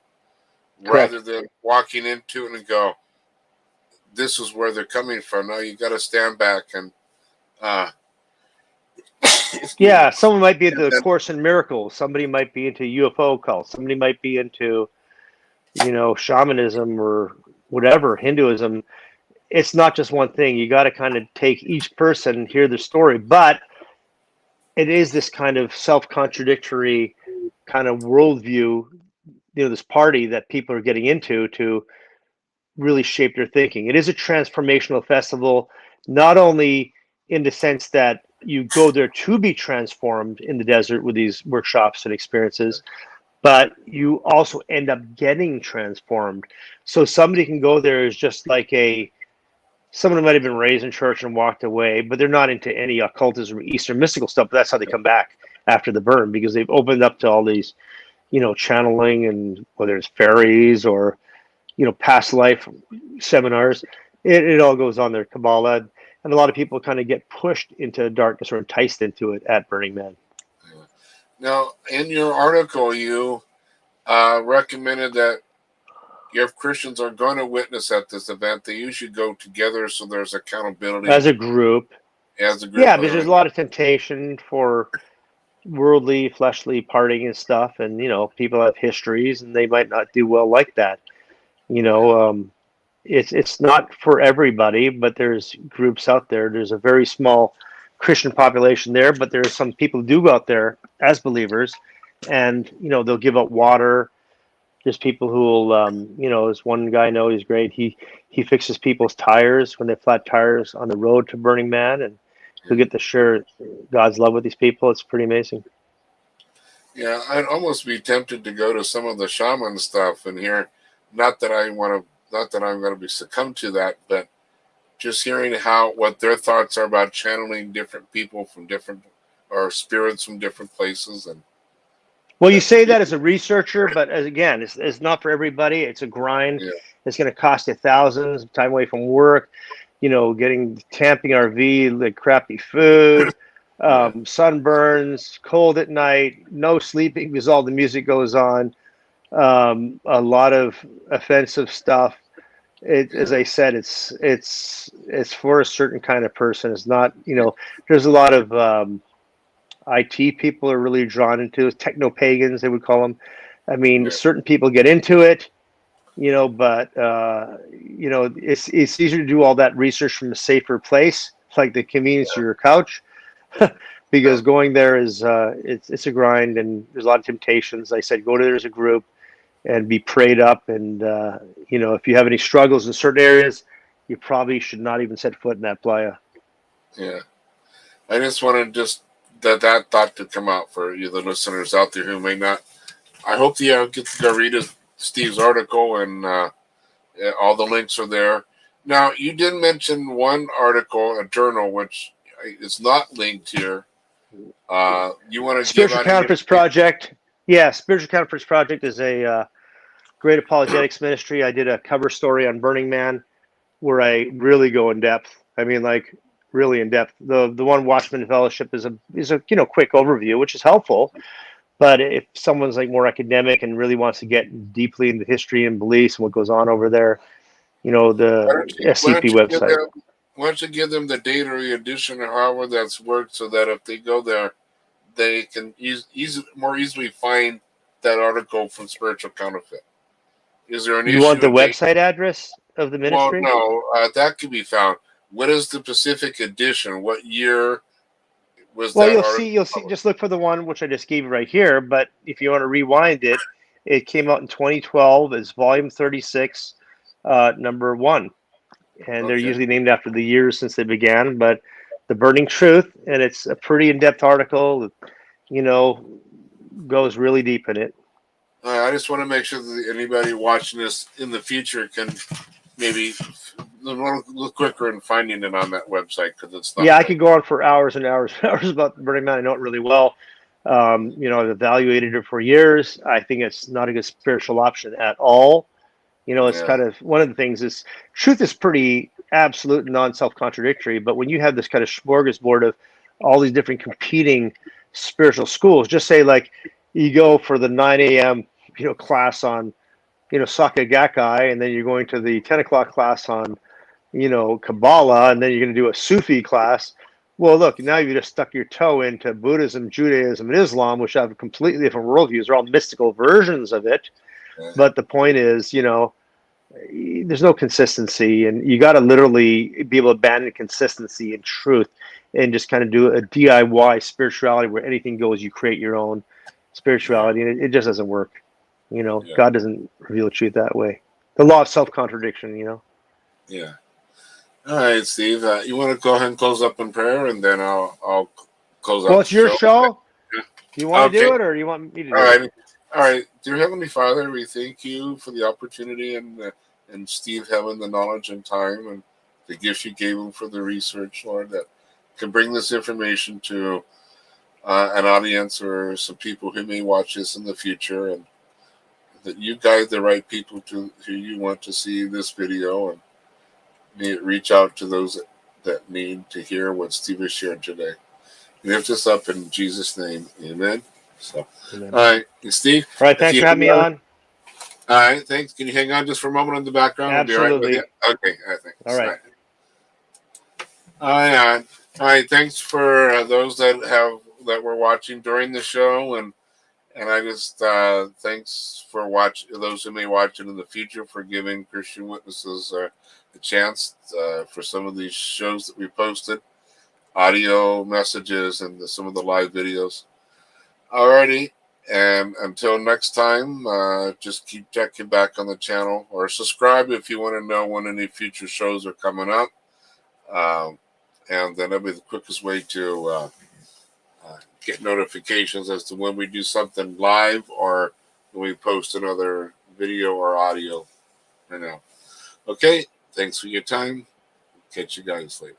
Correct. rather than walking into it and go, this is where they're coming from. No, you got to stand back and yeah, someone might be into the Course in Miracles. Somebody might be into UFO cults. Somebody might be into, shamanism or whatever, Hinduism. It's not just one thing. You got to kind of take each person and hear their story. But it is this kind of self-contradictory kind of worldview, this party that people are getting into to really shape their thinking. It is a transformational festival, not only in the sense that you go there to be transformed in the desert with these workshops and experiences, but you also end up getting transformed. So somebody can go there as just like someone who might have been raised in church and walked away, but they're not into any occultism or Eastern mystical stuff. But that's how they come back after the burn, because they've opened up to all these, channeling, and whether it's fairies or, past life seminars, it all goes on there, Kabbalah. And a lot of people kind of get pushed into darkness or enticed into it at Burning Man. Now, in your article, you recommended that if Christians are going to witness at this event, they usually go together so there's accountability. As a group. Yeah, because there's a lot of temptation for worldly, fleshly partying and stuff. And, people have histories and they might not do well like that. It's not for everybody, but there's groups out there. There's a very small Christian population there, but there's some people who do go out there as believers, and they'll give out water. There's people who will, there's one guy I know, he's great. He fixes people's tires when they flat tires on the road to Burning Man, and he'll get to share God's love with these people. It's pretty amazing. Yeah, I'd almost be tempted to go to some of the shaman stuff and hear. Not that I'm going to be succumb to that, but just hearing what their thoughts are about channeling different people from different, or spirits from different places. And well, you say that as a researcher, but again, it's not for everybody. It's a grind. Yeah. It's going to cost you thousands, time away from work, getting camping RV, like crappy food, sunburns, cold at night, no sleeping because all the music goes on. A lot of offensive stuff. As I said, it's for a certain kind of person. It's not, there's a lot of IT people are really drawn into it, techno pagans, they would call them. I mean, certain people get into it, but it's easier to do all that research from a safer place, like the convenience of your couch, because going there is it's a grind, and there's a lot of temptations. I said, go there as a group and be prayed up. And, if you have any struggles in certain areas, you probably should not even set foot in that playa. Yeah. I just wanted that thought to come out for you, the listeners out there who may not. I hope you get to go read Steve's article, and all the links are there. Now, you did mention one article, a journal, which is not linked here. You want to Spiritual Counterfeits Project. Yeah, Spiritual Counterfeits Project is a great apologetics ministry. I did a cover story on Burning Man where I really go in depth. I mean, like really in depth. The one Watchman Fellowship is a quick overview, which is helpful. But if someone's like more academic and really wants to get deeply into history and beliefs and what goes on over there, you know, Why the don't you, why SCP don't you give website. them why don't you give them the date or the edition or however that's worked so that if they go there, they can more easily find that article from Spiritual Counterfeit. Is there an You want issue the of date? website address of the Well, ministry? no, that could be found. What is the Pacific edition? What year was Well, that you'll article see. You'll see. published? Just look for the one which I just gave you right here. But if you want to rewind it, it came out in 2012 as Volume 36, number 1, and they're Okay. usually named after the years since they began. But the Burning Truth, and it's a pretty in-depth article. You know, goes really deep in it. I just want to make sure that anybody watching this in the future can maybe look quicker in finding it on that website because it's not Yeah, I there. could go on for hours and hours and hours about the Burning Man. I know it really well. You know, I've evaluated it for years. I think it's not a good spiritual option at all. You know, it's Yeah. kind of one of the things is truth is pretty absolute and non-self-contradictory. But when you have this kind of smorgasbord of all these different competing spiritual schools, just say like you go for the 9 a.m. Class on Sake Gakkai, and then you're going to the 10 o'clock class on Kabbalah, and then you're going to do a Sufi class. Well, look, now you've just stuck your toe into Buddhism, Judaism, and Islam, which have completely different worldviews. They're all mystical versions of it. Yeah. But the point is, there's no consistency, and you got to literally be able to abandon consistency and truth and just kind of do a DIY spirituality where anything goes. You create your own spirituality, and it just doesn't work. Yeah. God doesn't reveal truth that way. The law of self-contradiction, Yeah. All right, Steve. You want to go ahead and close up in prayer, and then I'll close Well, out it's the your show. show. Do you want to Okay. do it, or do you want me to do All it? right. All right. Dear Heavenly Father, we thank you for the opportunity and Steve having the knowledge and time and the gift you gave him for the research, Lord, that can bring this information to an audience or some people who may watch this in the future, and that you guide the right people to who you want to see this video, and may it reach out to those that need to hear what Steve has shared today. We lift this up in Jesus' name. Amen. So, Amen. all right, Steve. All right, thanks for having me on. All right, thanks. Can you hang on just for a moment in the background? I'll be right with Absolutely. you. Okay, all right, thanks. All right. All right. All right. Thanks for those that were watching during the show, and I just thanks for those who may watch it in the future for giving Christian Witnesses a chance for some of these shows that we posted, audio messages, and some of the live videos. Alrighty, and until next time, just keep checking back on the channel or subscribe if you want to know when any future shows are coming up. And then that'll be the quickest way to get notifications as to when we do something live or when we post another video or audio. Okay, thanks for your time. Catch you guys later.